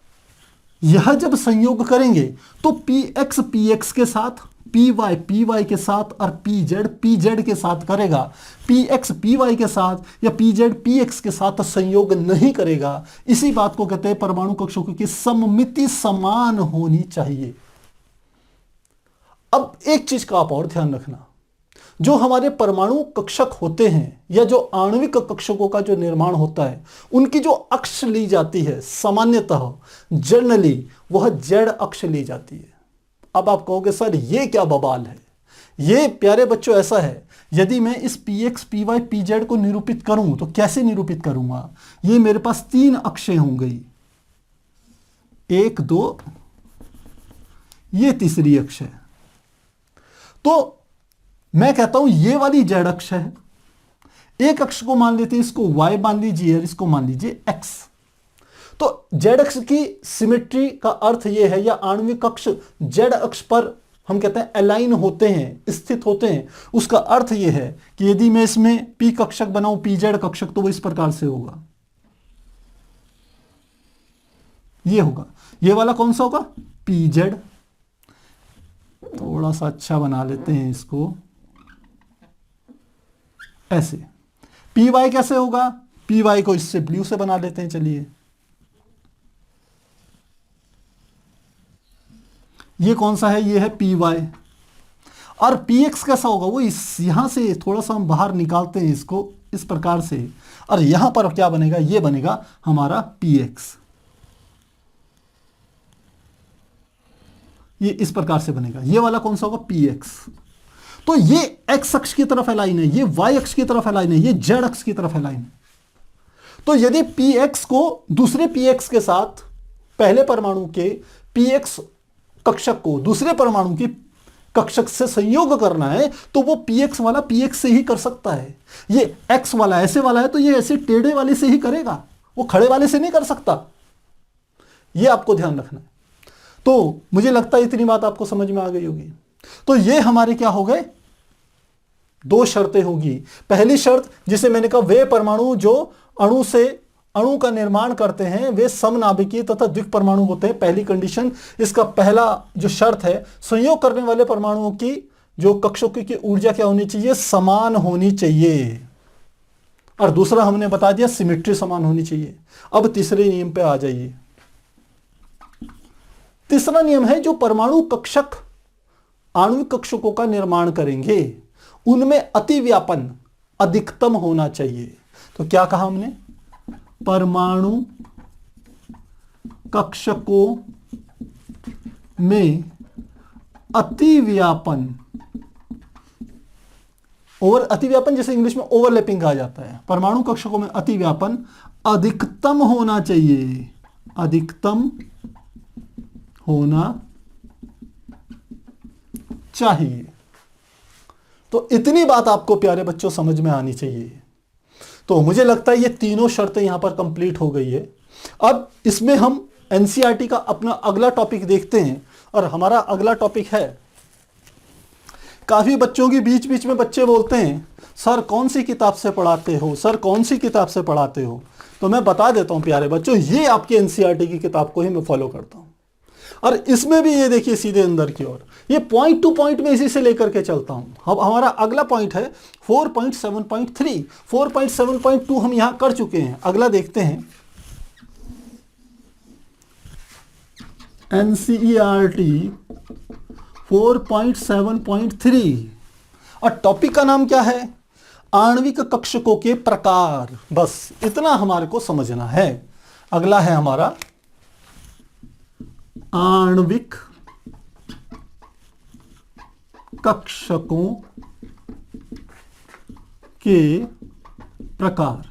यह जब संयोग करेंगे तो px px के साथ, py py के साथ और pz pz के साथ करेगा, px py के साथ या pz px के साथ संयोग नहीं करेगा। इसी बात को कहते हैं परमाणु कक्षकों की सममिति समान होनी चाहिए। अब एक चीज का आप और ध्यान रखना, जो हमारे परमाणु कक्षक होते हैं या जो आणविक कक्षकों का जो निर्माण होता है, उनकी जो अक्ष ली जाती है सामान्यतः जनरली वह जेड अक्ष ली जाती है। अब आप कहोगे सर ये क्या बवाल है। ये प्यारे बच्चों ऐसा है, यदि मैं इस px py pz को निरूपित करूं तो कैसे निरूपित करूंगा। ये मेरे पास 3 अक्षें हों गई, 1 2, ये तीसरी अक्ष है। तो मैं कहता हूं ये वाली जेड अक्ष है, एक अक्ष को मान लेते हैं, इसको y मान लीजिए और इसको मान लीजिए x। तो जेड अक्ष की सिमेट्री का अर्थ यह है, या आणविक कक्ष जेड अक्ष पर हम कहते हैं अलाइन होते हैं, स्थित होते हैं। उसका अर्थ यह है कि यदि मैं इसमें p कक्षक बनाऊं, pz कक्षक, तो वो इस प्रकार से होगा, ये होगा। ये वाला कौन सा होगा, pz। थोड़ा सा अच्छा बना लेते हैं इसको, ऐसे। py कैसे होगा, py को इससे ब्लू से बना लेते हैं, चलिए। ये कौन सा है, ये है py। और px कैसा होगा, वो इस यहां से थोड़ा सा हम बाहर निकालते हैं इसको इस प्रकार से, और यहां पर क्या बनेगा, ये बनेगा हमारा px। ये इस प्रकार से बनेगा। ये वाला कौन सा होगा, px। तो ये x अक्ष की तरफ अलाइन है, ये y अक्ष की तरफ अलाइन है, ये z अक्ष की तरफ अलाइन है। तो यदि px को दूसरे px के साथ, पहले परमाणु के px कक्षक को दूसरे परमाणु की कक्षक से संयोग करना है, तो वो px वाला px से ही कर सकता है। ये x वाला ऐसे वाला है तो ये ऐसे टेढ़े वाले से ही करेगा, वो खड़े वाले से नहीं कर सकता। ये आपको ध्यान रखना है। तो मुझे लगता है इतनी बात आपको समझ में आ गई होगी। तो ये हमारे क्या हो गए, दो शर्तें होगी। पहली शर्त जिसे मैंने कहा, वे परमाणु जो अणु का निर्माण करते हैं वे समनाभिकीय तथा द्विक परमाणु होते हैं। पहली कंडीशन, इसका पहला जो शर्त है, संयोग करने वाले परमाणुओं की जो कक्षकों की ऊर्जा क्या होनी चाहिए, समान होनी चाहिए। और दूसरा हमने बता दिया सिमेट्री समान होनी चाहिए। अब तीसरे नियम पे आ जाइए। तीसरा नियम है, जो परमाणु कक्षक आणविक कक्षकों का निर्माण करेंगे उनमें अतिव्यापन अधिकतम होना चाहिए। तो क्या कहा हमने, परमाणु कक्षकों में अतिव्यापन, अतिव्यापन जैसे इंग्लिश में ओवरलैपिंग कहा जाता है, परमाणु कक्षकों में अतिव्यापन अधिकतम होना चाहिए, अधिकतम होना चाहिए। तो इतनी बात आपको प्यारे बच्चों समझ में आनी चाहिए। तो मुझे लगता है ये तीनों शर्तें यहां पर कंप्लीट हो गई है। अब इसमें हम एनसीईआरटी का अपना अगला टॉपिक देखते हैं, और हमारा अगला टॉपिक है, काफी बच्चों की बीच बीच में बच्चे बोलते हैं सर कौन सी किताब से पढ़ाते हो, सर कौन सी किताब से पढ़ाते हो। तो मैं बता देता हूं प्यारे बच्चों, ये आपके एनसीईआरटी की किताब को ही मैं फॉलो करता हूं। और इसमें भी ये देखिए सीधे अंदर की ओर, ये पॉइंट टू पॉइंट में इसी से लेकर के चलता हूं। अब हमारा अगला पॉइंट है 4.7.3। 4.7.2 हम यहां कर चुके हैं। अगला देखते हैं, एनसीईआरटी 4.7.3, और टॉपिक का नाम क्या है, आणविक कक्षकों के प्रकार। बस इतना हमारे को समझना है। अगला है हमारा आणविक कक्षकों के प्रकार।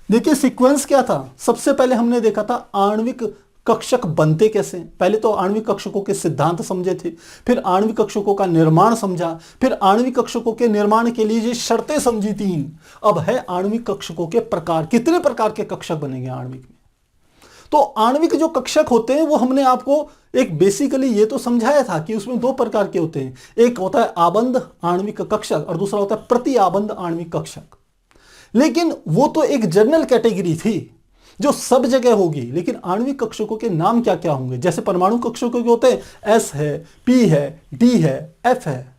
देखिए सीक्वेंस क्या था, सबसे पहले हमने देखा था आणविक कक्षक बनते कैसे। पहले तो आणविक कक्षकों के सिद्धांत समझे थे, फिर आणविक कक्षकों का निर्माण समझा, फिर आणविक कक्षकों के निर्माण के लिए जो शर्तें समझी थी। अब है आणविक कक्षकों के प्रकार, कितने प्रकार के कक्षक बनेंगे आणविक में। तो आणविक जो कक्षक होते हैं वो हमने आपको एक बेसिकली ये तो समझाया था कि उसमें दो प्रकार के होते हैं, एक होता है आबंध आणविक कक्षक और दूसरा होता है प्रति आबंध आणविक कक्षक। लेकिन वो तो एक जनरल कैटेगरी थी जो सब जगह होगी, लेकिन आणविक कक्षकों के नाम क्या क्या होंगे। जैसे परमाणु कक्षकों के होते हैं एस है, पी है, डी है, एफ है,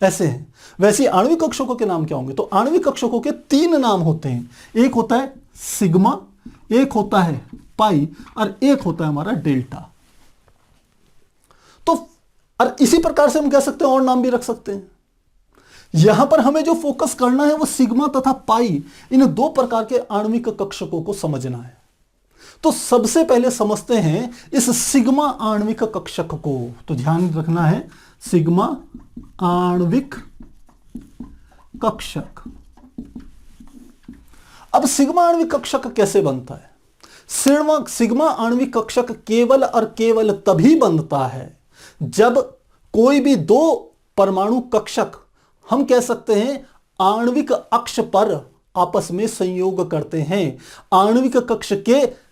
ऐसे हैं। वैसे आणविक कक्षकों के नाम क्या होंगे। तो आणविक कक्षकों के तीन नाम होते हैं, एक होता है सिग्मा, एक होता है पाई और एक होता है हमारा डेल्टा। तो और इसी प्रकार से हम कह सकते हैं और नाम भी रख सकते हैं। यहां पर हमें जो फोकस करना है वो सिग्मा तथा पाई, इन दो प्रकार के आणविक कक्षकों को समझना है। तो सबसे पहले समझते हैं इस सिग्मा आणविक कक्षक को। तो ध्यान रखना है, सिग्मा आणविक कक्षक। अब सिग्मा आणविक कक्षक कैसे बनता है। सिग्मा आणविक कक्षक केवल और केवल तभी बनता है जब कोई भी दो परमाणु कक्षक, हम कह सकते हैं आणविक अक्ष पर आपस में संयोग करते हैं। आणविक कक्ष के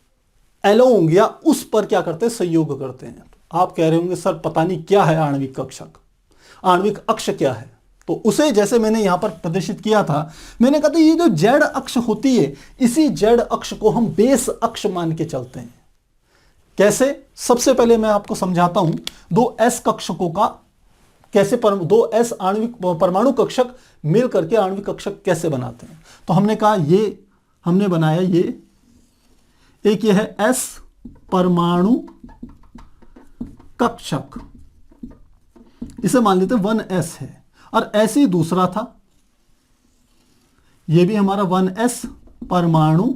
एलोंग या उस पर क्या करते हैं, संयोग करते हैं। आप कह रहे होंगे सर पता नहीं क्या है आणविक कक्षक, आणविक अक्ष क्या है। तो उसे जैसे मैंने यहां पर प्रदर्शित किया था, मैंने कहा था ये जो जेड अक्ष होती है, इसी जेड अक्ष को हम बेस अक्ष मान के चलते हैं। कैसे, सबसे पहले मैं आपको समझाता हूं दो एस कक्षकों का कैसे, दो एस आणविक परमाणु कक्षक मिल करके आणविक कक्षक कैसे बनाते हैं। तो हमने कहा ये हमने बनाया, ये एक ये है एस परमाणु कक्षक, इसे मान लेते हैं 1s है, और ऐसे ही दूसरा था, यह भी हमारा 1s परमाणु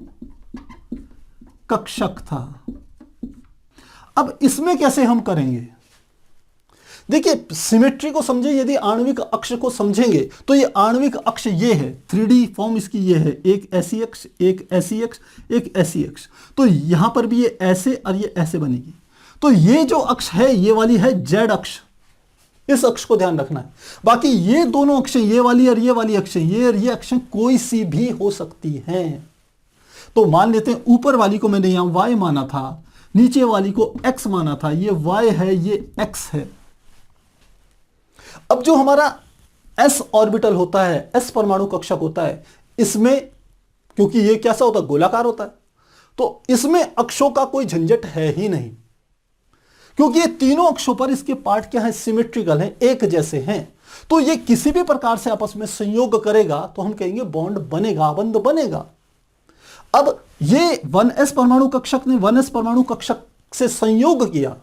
कक्षक था। अब इसमें कैसे हम करेंगे, देखिए सिमेट्री को समझे, यदि आणविक अक्ष को समझेंगे तो ये आणविक अक्ष ये है, 3D फॉर्म इसकी ये है, एक ऐसी अक्ष, एक ऐसी अक्ष, एक ऐसी अक्ष। तो यहां पर भी ये ऐसे और ये ऐसे बनेगी। तो ये जो अक्ष है ये वाली है जेड अक्ष, इस अक्ष को ध्यान रखना है। बाकी ये दोनों अक्ष, ये वाली और ये वाली अक्ष, ये और ये अक्ष कोई सी भी हो सकती हैं। तो मान लेते हैं ऊपर वाली को मैंने यहां y माना था, नीचे वाली को x माना था, ये y है, ये x है। अब जो हमारा s ऑर्बिटल होता है, s परमाणु कक्षक होता है, इसमें क्योंकि ये कैसा होता है, गोलाकार होता है, तो इसमें अक्षों का कोई झंझट है ही नहीं, क्योंकि ये तीनों अक्षों पर इसके पार्ट क्या है, सिमेट्रिकल हैं, एक जैसे हैं। तो ये किसी भी प्रकार से आपस में संयोग करेगा तो हम कहेंगे बॉन्ड बनेगा, बंध बनेगा। अब ये 1s परमाणु कक्षक ने 1s परमाणु कक्षक से संयोग किया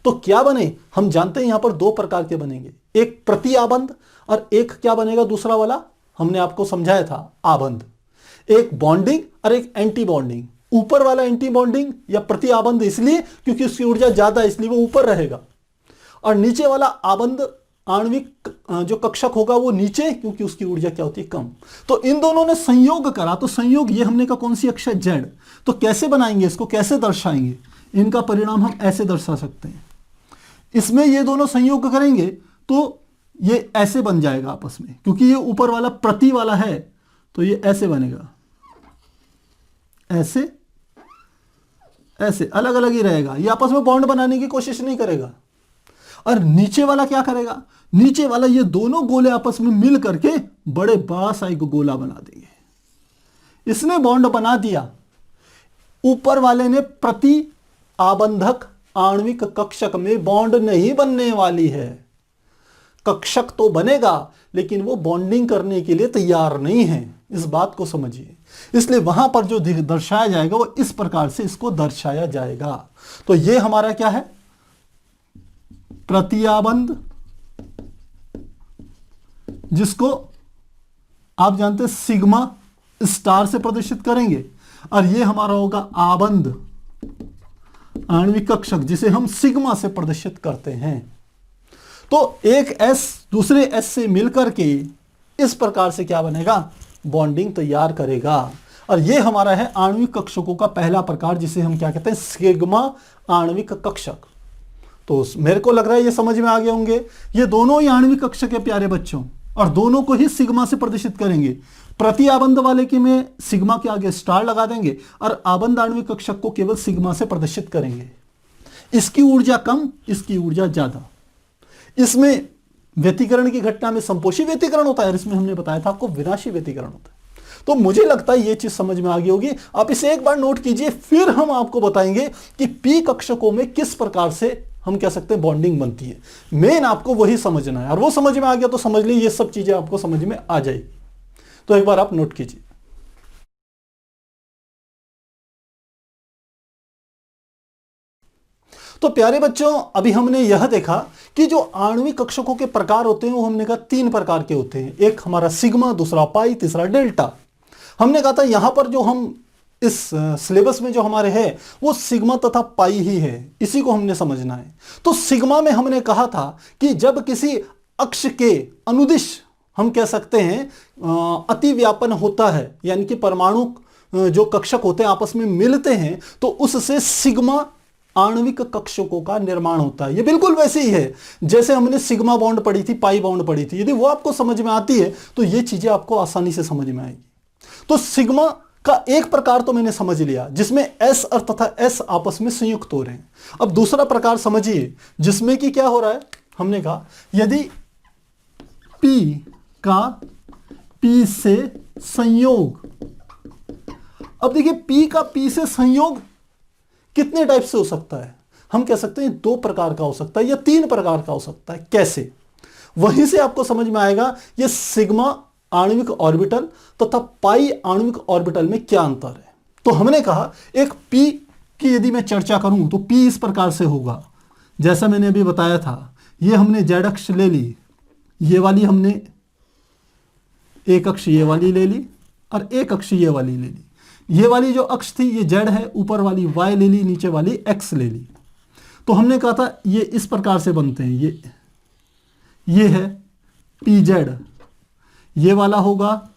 तो क्या बने, हम जानते हैं यहां पर दो प्रकार के बनेंगे, एक प्रति आबंध और एक क्या बनेगा दूसरा वाला, हमने आपको समझाया था आबंध। एक बॉन्डिंग और एक एंटी बॉन्डिंग। ऊपर वाला एंटी बॉन्डिंग या प्रति आबंध इसलिए क्योंकि उसकी ऊर्जा ज्यादा, इसलिए वो ऊपर रहेगा, और नीचे वाला आबंध आणविक जो कक्षक होगा वो नीचे, क्योंकि उसकी ऊर्जा क्या होती है, कम। तो इन दोनों ने संयोग करा, तो संयोग ये हमने कहा कौन सी अक्षर, जेड। तो कैसे बनाएंगे इसको, कैसे दर्शाएंगे, इनका परिणाम हम ऐसे दर्शा सकते हैं। इसमें ये दोनों संयोग करेंगे तो ये ऐसे बन जाएगा आपस में, क्योंकि ये ऊपर वाला प्रति वाला है तो ये ऐसे बनेगा, ऐसे ऐसे अलग अलग ही रहेगा, ये आपस में बॉन्ड बनाने की कोशिश नहीं करेगा। और नीचे वाला क्या करेगा, नीचे वाला ये दोनों गोले आपस में मिल करके बड़े बासाई को गोला बना देंगे। इसने बॉन्ड बना दिया, ऊपर वाले ने प्रति आबंधक आणविक कक्षक में बॉन्ड नहीं बनने वाली है। कक्षक तो बनेगा लेकिन वो बॉन्डिंग करने के लिए तैयार नहीं है, इस बात को समझिए। इसलिए वहां पर जो दर्शाया जाएगा वो इस प्रकार से इसको दर्शाया जाएगा। तो ये हमारा क्या है, प्रतिआबंध, जिसको आप जानते हैं सिग्मा स्टार से प्रदर्शित करेंगे, और ये हमारा होगा आबंध आणविक कक्षक, जिसे हम सिग्मा से प्रदर्शित करते हैं। तो एक S दूसरे S से मिलकर के इस प्रकार से क्या बनेगा, बॉन्डिंग तैयार करेगा। और ये हमारा है आणविक कक्षकों का पहला प्रकार, जिसे हम क्या कहते हैं, सिग्मा आणविक कक्षक। तो मेरे को लग रहा है ये समझ में आ गए होंगे। ये दोनों ही आणविक कक्षक है प्यारे बच्चों, और दोनों को ही सिग्मा से प्रदर्शित करेंगे। प्रति आबंध वाले के में सिग्मा के आगे स्टार लगा देंगे और आबंध आणविक कक्षक को केवल सिग्मा से प्रदर्शित करेंगे। इसकी ऊर्जा कम, इसकी ऊर्जा ज्यादा। इसमें व्यतिकरण की घटना में संपोषी व्यतिकरण होता है, इसमें हमने बताया था आपको विनाशी व्यतिकरण होता है। तो मुझे लगता है ये चीज समझ में आ गई होगी। आप इसे एक बार नोट कीजिए, फिर हम आपको बताएंगे कि पी कक्षकों में किस प्रकार से हम कह सकते हैं बॉन्डिंग बनती है। मेन आपको वही समझना है, और वो समझ में आ गया तो समझ लीजिए ये सब चीजें आपको समझ में आ जाएगी। तो एक बार आप नोट कीजिए। तो प्यारे बच्चों, अभी हमने यह देखा कि जो आणविक कक्षकों के प्रकार होते हैं वो हमने कहा तीन प्रकार के होते हैं। एक हमारा सिग्मा, दूसरा पाई, तीसरा डेल्टा। हमने कहा था यहां पर जो हम इस सिलेबस में जो हमारे है वो सिग्मा तथा पाई ही है, इसी को हमने समझना है। तो सिग्मा में हमने कहा था कि जब किसी अक्ष के अनुदिश हम कह सकते हैं अतिव्यापन होता है, यानी कि परमाणु जो कक्षक होते हैं आपस में मिलते हैं, तो उससे सिग्मा आणविक कक्षकों का निर्माण होता है। ये बिल्कुल वैसे ही है जैसे हमने सिग्मा बॉन्ड पढ़ी थी, पाई बॉन्ड पढ़ी थी। यदि वो आपको समझ में आती है तो ये चीजें आपको आसानी से समझ में आएगी। तो सिग्मा का एक प्रकार तो मैंने समझ लिया जिसमें S और तथा S आपस में संयुक्त हो रहे हैं। अब दूसरा प्रकार समझिए जिसमें कि क्या हो रहा है, हमने कहा यदि P का P से संयोग। अब देखिए P का P से संयोग कितने टाइप से हो सकता है, हम कह सकते हैं दो प्रकार का हो सकता है या तीन प्रकार का हो सकता है। कैसे, वहीं से आपको समझ में आएगा ये सिग्मा आणविक ऑर्बिटल तथा पाई आणविक ऑर्बिटल में क्या अंतर है। तो हमने कहा एक P की यदि मैं चर्चा करूं तो P इस प्रकार से होगा, जैसा मैंने अभी बताया था। ये हमने z अक्ष ले ली, ये वाली हमने एक अक्ष ये वाली ले ली और एक अक्ष ये वाली ले ली। ये वाली जो अक्ष थी ये z है, ऊपर वाली y ले ली, नीचे वाली x ले ली। तो हमने कहा था ये इस प्रकार से बनते हैं। ये है pz, ये वाला होगा,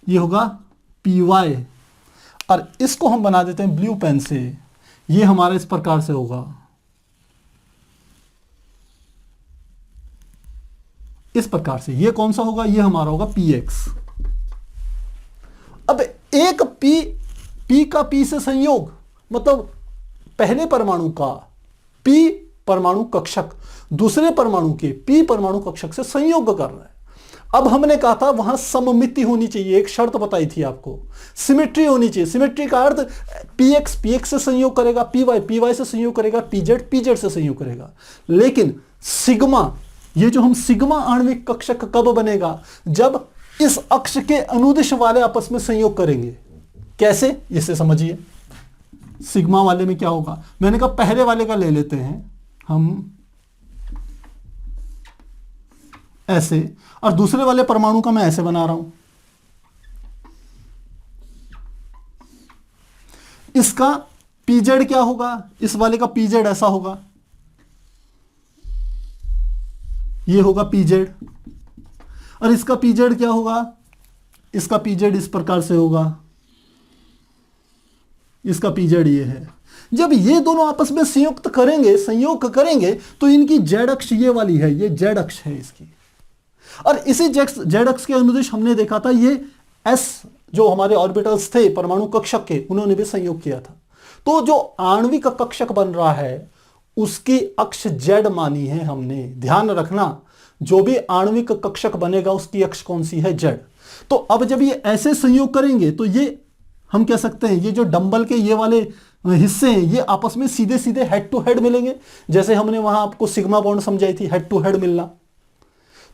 ये होगा py, और इसको हम बना देते हैं ब्लू पेन से। ये हमारा इस प्रकार से होगा, इस प्रकार से। ये कौन सा होगा, ये हमारा होगा px। अब एक P का P से संयोग मतलब पहले परमाणु का P परमाणु कक्षक दूसरे परमाणु के p परमाणु कक्षक से संयोग कर रहा है। अब हमने कहा था वहां सममिति होनी चाहिए, एक शर्त बताई थी आपको, सिमेट्री होनी चाहिए। सिमेट्री का अर्थ px px से संयोग करेगा, py py से संयोग करेगा, pz pz से संयोग करेगा। लेकिन सिग्मा, ये जो हम सिग्मा आणविक कक्षक कब बनेगा, जब इस अक्ष के अनुदिश वाले आपस में संयोग करेंगे। कैसे, इसे समझिए। सिग्मा वाले में क्या होगा, मैंने कहा पहले वाले का ले लेते हैं हम ऐसे, और दूसरे वाले परमाणु का मैं ऐसे बना रहा हूं। इसका pz क्या होगा, इस वाले का pz ऐसा होगा, ये होगा pz, और इसका pz क्या होगा, इसका pz इस प्रकार से होगा, इसका pz ये है। जब ये दोनों आपस में संयुक्त करेंगे, संयोग करेंगे, तो इनकी z अक्ष ये वाली है, ये z अक्ष है इसकी। और इसी z अक्ष के अनुदिश हमने देखा था ये s जो हमारे ऑर्बिटल्स थे परमाणु कक्षक के, उन्होंने भी संयोग किया था। तो जो आणविक कक्षक बन रहा है उसकी अक्ष z मानी है हमने। ध्यान रखना, जो भी आणविक कक्षक बनेगा उसकी अक्ष कौन सी है, z। तो अब जब ये ऐसे संयोग करेंगे तो ये हम कह सकते हैं ये जो डंबल के ये वाले हिस्से हैं ये आपस में सीधे सीधे हेड टू हेड मिलेंगे। जैसे हमने वहां आपको सिग्मा बॉन्ड समझाई थी, हेड टू हेड मिलना।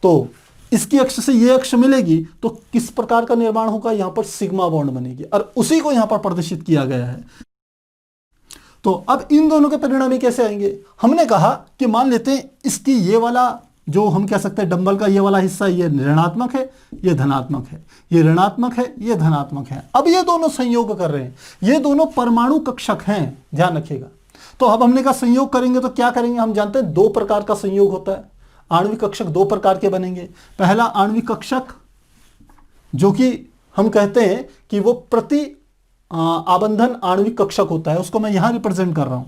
तो इसकी अक्ष से ये अक्ष मिलेगी तो किस प्रकार का निर्माण होगा, यहां पर सिग्मा बॉन्ड बनेगी, और उसी को यहां पर प्रदर्शित किया गया है। तो अब इन दोनों के परिणाम कैसे आएंगे, हमने कहा कि मान लेते हैं इसकी ये वाला जो हम कह सकते हैं डंबल का ये वाला हिस्सा, ये ऋणात्मक है, ये धनात्मक है, ये ऋणात्मक है, ये धनात्मक है। अब ये दोनों संयोग कर रहे हैं, ये दोनों परमाणु कक्षक हैं, ध्यान रखिएगा। तो अब हमने कहा संयोग करेंगे तो क्या करेंगे, हम जानते हैं दो प्रकार का संयोग होता है। आणविक कक्षक दो प्रकार के बनेंगे। पहला आणविक कक्षक जो कि हम कहते हैं कि वो प्रति आबंधन आणविक कक्षक होता है, उसको मैं यहां रिप्रेजेंट कर रहा हूं।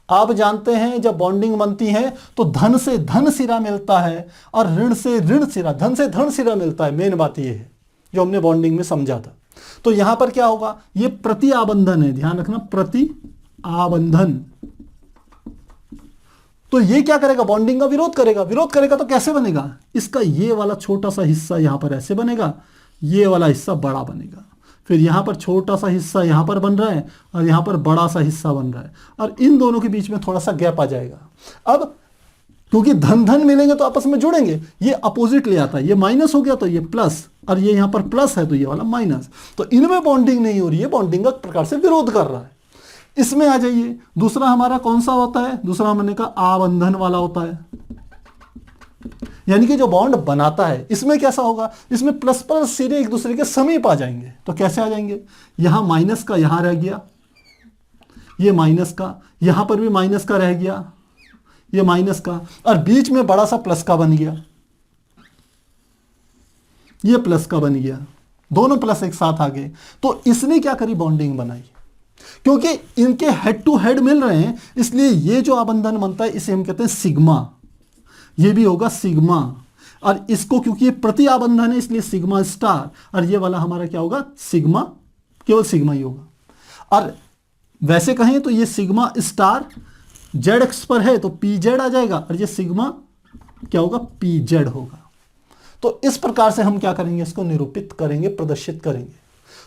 आप जानते हैं जब बॉन्डिंग बनती है तो धन से धन सिरा मिलता है और ऋण से ऋण सिरा, धन से धन सिरा मिलता है। मेन बात ये है जो हमने बॉन्डिंग में समझा था। तो यहां पर क्या होगा, ये प्रति आबंधन है, ध्यान रखना, प्रति आबंधन। तो ये क्या करेगा, बॉन्डिंग का विरोध करेगा। विरोध करेगा तो कैसे बनेगा, इसका ये वाला छोटा सा हिस्सा यहां पर ऐसे बनेगा, ये वाला हिस्सा बड़ा बनेगा, फिर यहां पर छोटा सा हिस्सा यहां पर बन रहा है और यहां पर बड़ा सा हिस्सा बन रहा है, और इन दोनों के बीच में थोड़ा सा गैप आ जाएगा। अब क्योंकि धन धन मिलेंगे तो आपस में जुड़ेंगे, ये अपोजिट ले आता है, ये माइनस हो गया तो ये प्लस, और ये यहां पर प्लस है तो ये वाला माइनस। तो इनमें बॉन्डिंग नहीं हो रही है, बॉन्डिंग का प्रकार से विरोध कर रहा है। इसमें आ जाइए, दूसरा हमारा कौन सा होता है, दूसरा हमने कहा आबंधन वाला होता है, यानी कि जो बॉन्ड बनाता है। इसमें कैसा होगा, इसमें प्लस प्लस सिरे एक दूसरे के समीप आ जाएंगे। तो कैसे आ जाएंगे, यहां माइनस का यहां रह गया, ये माइनस का, यहां पर भी माइनस का रह गया, ये माइनस का, और बीच में बड़ा सा प्लस का बन गया, ये प्लस का बन गया, दोनों प्लस एक साथ आ गए। तो इसने क्या करी, बॉन्डिंग बनाई। क्योंकि इनके हेड टू हेड मिल रहे हैं इसलिए ये जो आबंधन बनता है इसे हम कहते हैं सिग्मा, ये भी होगा सिग्मा। और इसको क्योंकि ये प्रति आबंधन है इसलिए सिग्मा स्टार, और ये वाला हमारा क्या होगा, सिग्मा, केवल सिग्मा ही होगा। और वैसे कहें तो ये सिग्मा स्टार जेड एक्स पर है तो पी जेड आ जाएगा, और ये सिग्मा क्या होगा, पी जेड होगा। तो इस प्रकार से हम क्या करेंगे, इसको निरूपित करेंगे, प्रदर्शित करेंगे।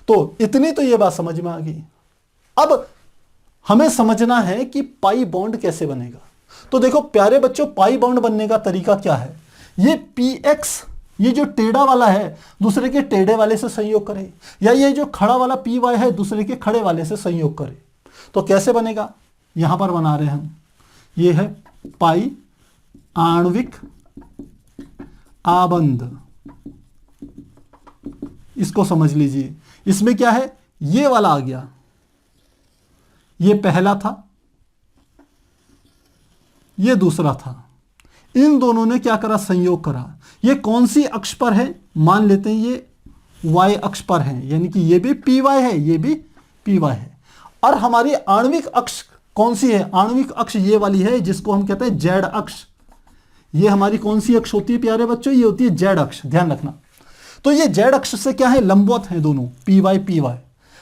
तो इतनी तो ये बात समझ में आ गई। अब हमें समझना है कि पाई बॉन्ड कैसे बनेगा। तो देखो प्यारे बच्चों, पाई बॉन्ड बनने का तरीका क्या है, ये px, ये जो टेढ़ा वाला है दूसरे के टेढ़े वाले से संयोग करे, या ये जो खड़ा वाला py है दूसरे के खड़े वाले से संयोग करे। तो कैसे बनेगा, यहां पर बना रहे हैं हम, ये है पाई आणविक आबंध, इसको समझ लीजिए। इसमें क्या है, ये वाला आ गया, ये पहला था, ये दूसरा था, इन दोनों ने क्या करा, संयोग करा। ये कौन सी अक्ष पर है, मान लेते हैं ये y अक्ष पर है, यानी कि ये भी py है, ये भी py है। और हमारी आणविक अक्ष कौन सी है, आणविक अक्ष ये वाली है जिसको हम कहते हैं z अक्ष। ये हमारी कौन सी अक्ष होती है प्यारे बच्चों, ये होती है z अक्ष, ध्यान रखना। तो ये z अक्ष से क्या है, लंबवत है दोनों, py py।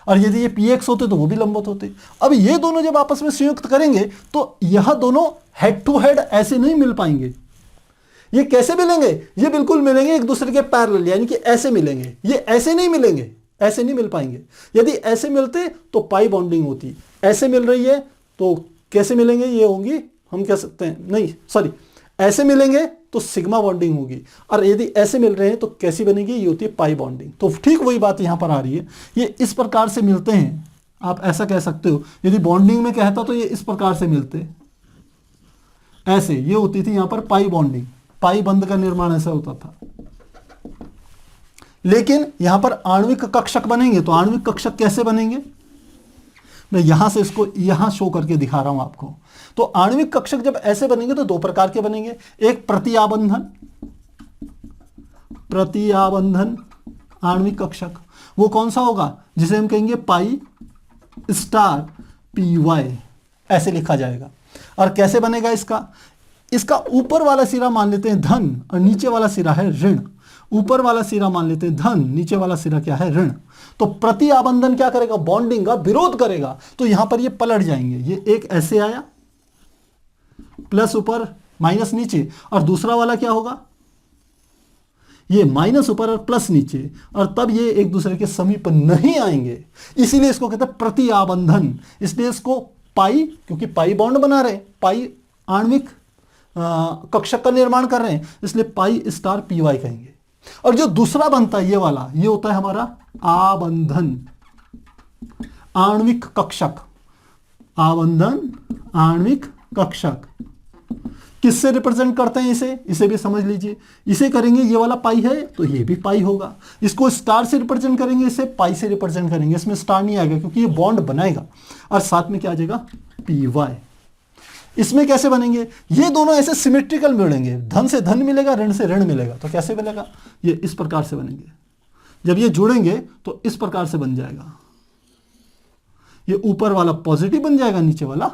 और यदि ये px होते तो वो भी लंबवत होते। अब ये दोनों जब आपस में संयुक्त करेंगे तो यह दोनों हेड टू हेड ऐसे नहीं मिल पाएंगे। ये कैसे मिलेंगे? ये बिल्कुल मिलेंगे एक दूसरे के पैरेलल, यानी कि ऐसे मिलेंगे। ये ऐसे नहीं मिलेंगे, ऐसे नहीं मिल पाएंगे। यदि ऐसे मिलते तो पाई बॉन्डिंग होती, ऐसे मिल रही है तो कैसे मिलेंगे? ये होंगी, हम कह सकते हैं, नहीं सॉरी, ऐसे मिलेंगे तो सिग्मा बॉन्डिंग होगी, और यदि ऐसे मिल रहे हैं तो कैसी बनेगी? ये होती है पाई बॉन्डिंग। तो ठीक वही बात यहां पर आ रही है, ये इस प्रकार से मिलते हैं। आप ऐसा कह सकते हो, यदि बॉन्डिंग में कहता तो ये इस प्रकार से मिलते, ऐसे। ये होती थी यहां पर पाई बॉन्डिंग, पाई बंध का निर्माण ऐसा होता था। लेकिन यहां पर आणविक कक्षक बनेंगे, तो आणविक कक्षक कैसे बनेंगे? मैं यहां से इसको यहां शो करके दिखा रहा हूं आपको। तो आणविक कक्षक जब ऐसे बनेंगे तो दो प्रकार के बनेंगे, एक प्रतिआबंधन आणविक कक्षक। वो कौन सा होगा? जिसे हम कहेंगे पाई स्टार पी वाई, ऐसे लिखा जाएगा। और कैसे बनेगा इसका ऊपर वाला सिरा मान लेते हैं धन और नीचे वाला सिरा है ऋण। ऊपर वाला सिरा मान लेते हैं धन, नीचे वाला सिरा क्या है? ऋण। तो प्रति आबंधन क्या करेगा? बॉन्डिंग का विरोध करेगा। तो यहां पर ये पलट जाएंगे, ये एक ऐसे आया, प्लस ऊपर माइनस नीचे, और दूसरा वाला क्या होगा? ये माइनस ऊपर और प्लस नीचे, और तब ये एक दूसरे के समीप नहीं आएंगे। इसीलिए इसको कहते हैं प्रति आबंधन। इसलिए इसको पाई, क्योंकि पाई बॉन्ड बना रहे, पाई आणविक कक्षक का निर्माण कर रहे हैं, इसलिए पाई स्टार पी वाई कहेंगे। और जो दूसरा बनता है ये वाला, ये होता है हमारा आबंधन आणविक कक्षक। आबंधन आणविक कक्षक किससे रिप्रेजेंट करते हैं? इसे भी समझ लीजिए। इसे करेंगे, ये वाला पाई है तो ये भी पाई होगा। इसको स्टार से रिप्रेजेंट करेंगे, इसे पाई से रिप्रेजेंट करेंगे। इसमें स्टार नहीं आएगा क्योंकि ये बॉन्ड बनाएगा, और साथ में क्या आ जाएगा? P Y. इसमें कैसे बनेंगे? ये दोनों ऐसे सिमेट्रिकल मिलेंगे, धन से धन मिलेगा, ऋण से ऋण मिलेगा। तो कैसे बनेगा? ये इस प्रकार से बनेंगे। जब ये जुड़ेंगे तो इस प्रकार से बन जाएगा। ये ऊपर वाला पॉजिटिव बन जाएगा, नीचे वाला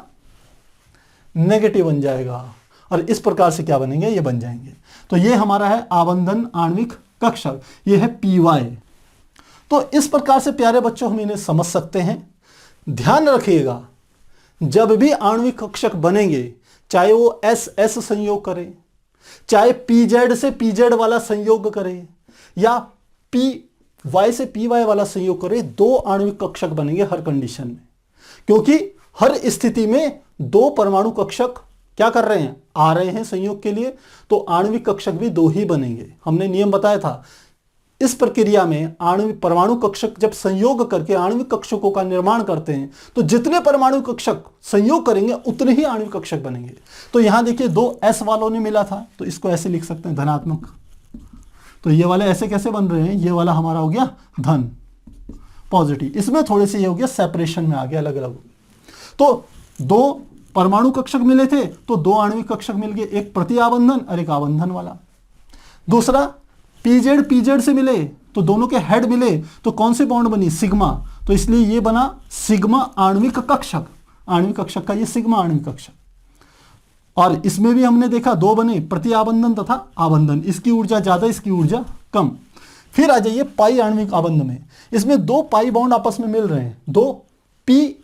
नेगेटिव बन जाएगा, और इस प्रकार से क्या बनेंगे? ये बन जाएंगे। तो ये हमारा है आबंधन आणविक कक्षक, ये है पी वाई। तो इस प्रकार से प्यारे बच्चों हम इन्हें समझ सकते हैं। ध्यान रखिएगा, जब भी आणविक कक्षक बनेंगे, चाहे वो एस एस संयोग करे, चाहे पीजेड से पीजेड वाला संयोग करे, या पी वाई से पी वाई वाला संयोग करे, दो आणविक कक्षक बनेंगे हर कंडीशन में। क्योंकि हर स्थिति में दो परमाणु कक्षक क्या कर रहे हैं? आ रहे हैं संयोग के लिए, तो आणविक कक्षक भी दो ही बनेंगे। हमने नियम बताया था। इस प्रक्रिया में आणविक परमाणु कक्षक जब संयोग करके आणविक कक्षकों का निर्माण करते हैं, तो जितने परमाणु कक्षक संयोग करेंगे उतने ही आणविक कक्षक बनेंगे। तो यहां देखिए, दो एस वालों ने मिला था, तो इसको ऐसे लिख सकते हैं, धनात्मक। तो ये वाले ऐसे कैसे बन रहे हैं? ये वाला हमारा हो गया धन, पॉजिटिव। इसमें थोड़े से ये हो गया सेपरेशन में आ गया, अलग अलग हो गया। तो दो परमाणु कक्षक मिले थे तो दो आणविक कक्षक मिल गए, एक प्रति आबंधन और एक आबंधन वाला। दूसरा पीजेड पीजेड से मिले तो दोनों के हेड मिले, तो कौन सी बॉन्ड बनी? सिग्मा। तो इसलिए ये बना सिग्मा आणविक कक्षक। आणविक कक्षक का ये सिग्मा आणविक कक्षक। और इसमें भी हमने देखा दो बने, प्रति आबंधन तथा आबंधन। इसकी ऊर्जा ज्यादा, इसकी ऊर्जा कम। फिर आ जाइए पाई आणविक आबंध में। इसमें दो पाई बॉन्ड आपस में मिल रहे हैं, दो पी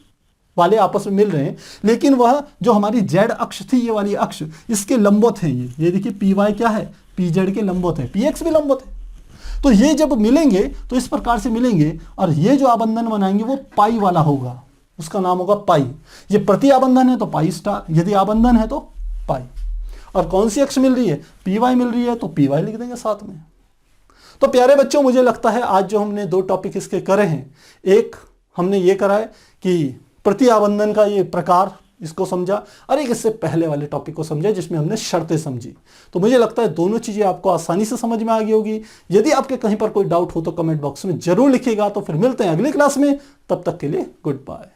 वाले आपस में मिल रहे हैं, लेकिन वह जो हमारी जेड अक्ष थी, ये वाली अक्ष, इसके लंबवत है। ये देखिए पी वाई क्या है? पी जेड के लंबवत है, पी एक्स भी लंबवत है। तो ये जब मिलेंगे तो इस प्रकार से मिलेंगे, और ये जो आबंधन बनाएंगे वो पाई वाला होगा, उसका नाम होगा पाई। ये प्रति आबंधन है तो पाई स्टार, यदि आबंधन है तो पाई। और कौन सी अक्ष मिल रही है? पी वाई मिल रही है, तो पी वाई लिख देंगे साथ में। तो प्यारे बच्चों, मुझे लगता है आज जो हमने दो टॉपिक इसके करे हैं, एक हमने ये करा है कि प्रति आबंधन का ये प्रकार, इसको समझा, और एक इससे पहले वाले टॉपिक को समझा जिसमें हमने शर्तें समझी। तो मुझे लगता है दोनों चीजें आपको आसानी से समझ में आ गई होगी। यदि आपके कहीं पर कोई डाउट हो तो कमेंट बॉक्स में जरूर लिखिएगा। तो फिर मिलते हैं अगली क्लास में, तब तक के लिए गुड बाय।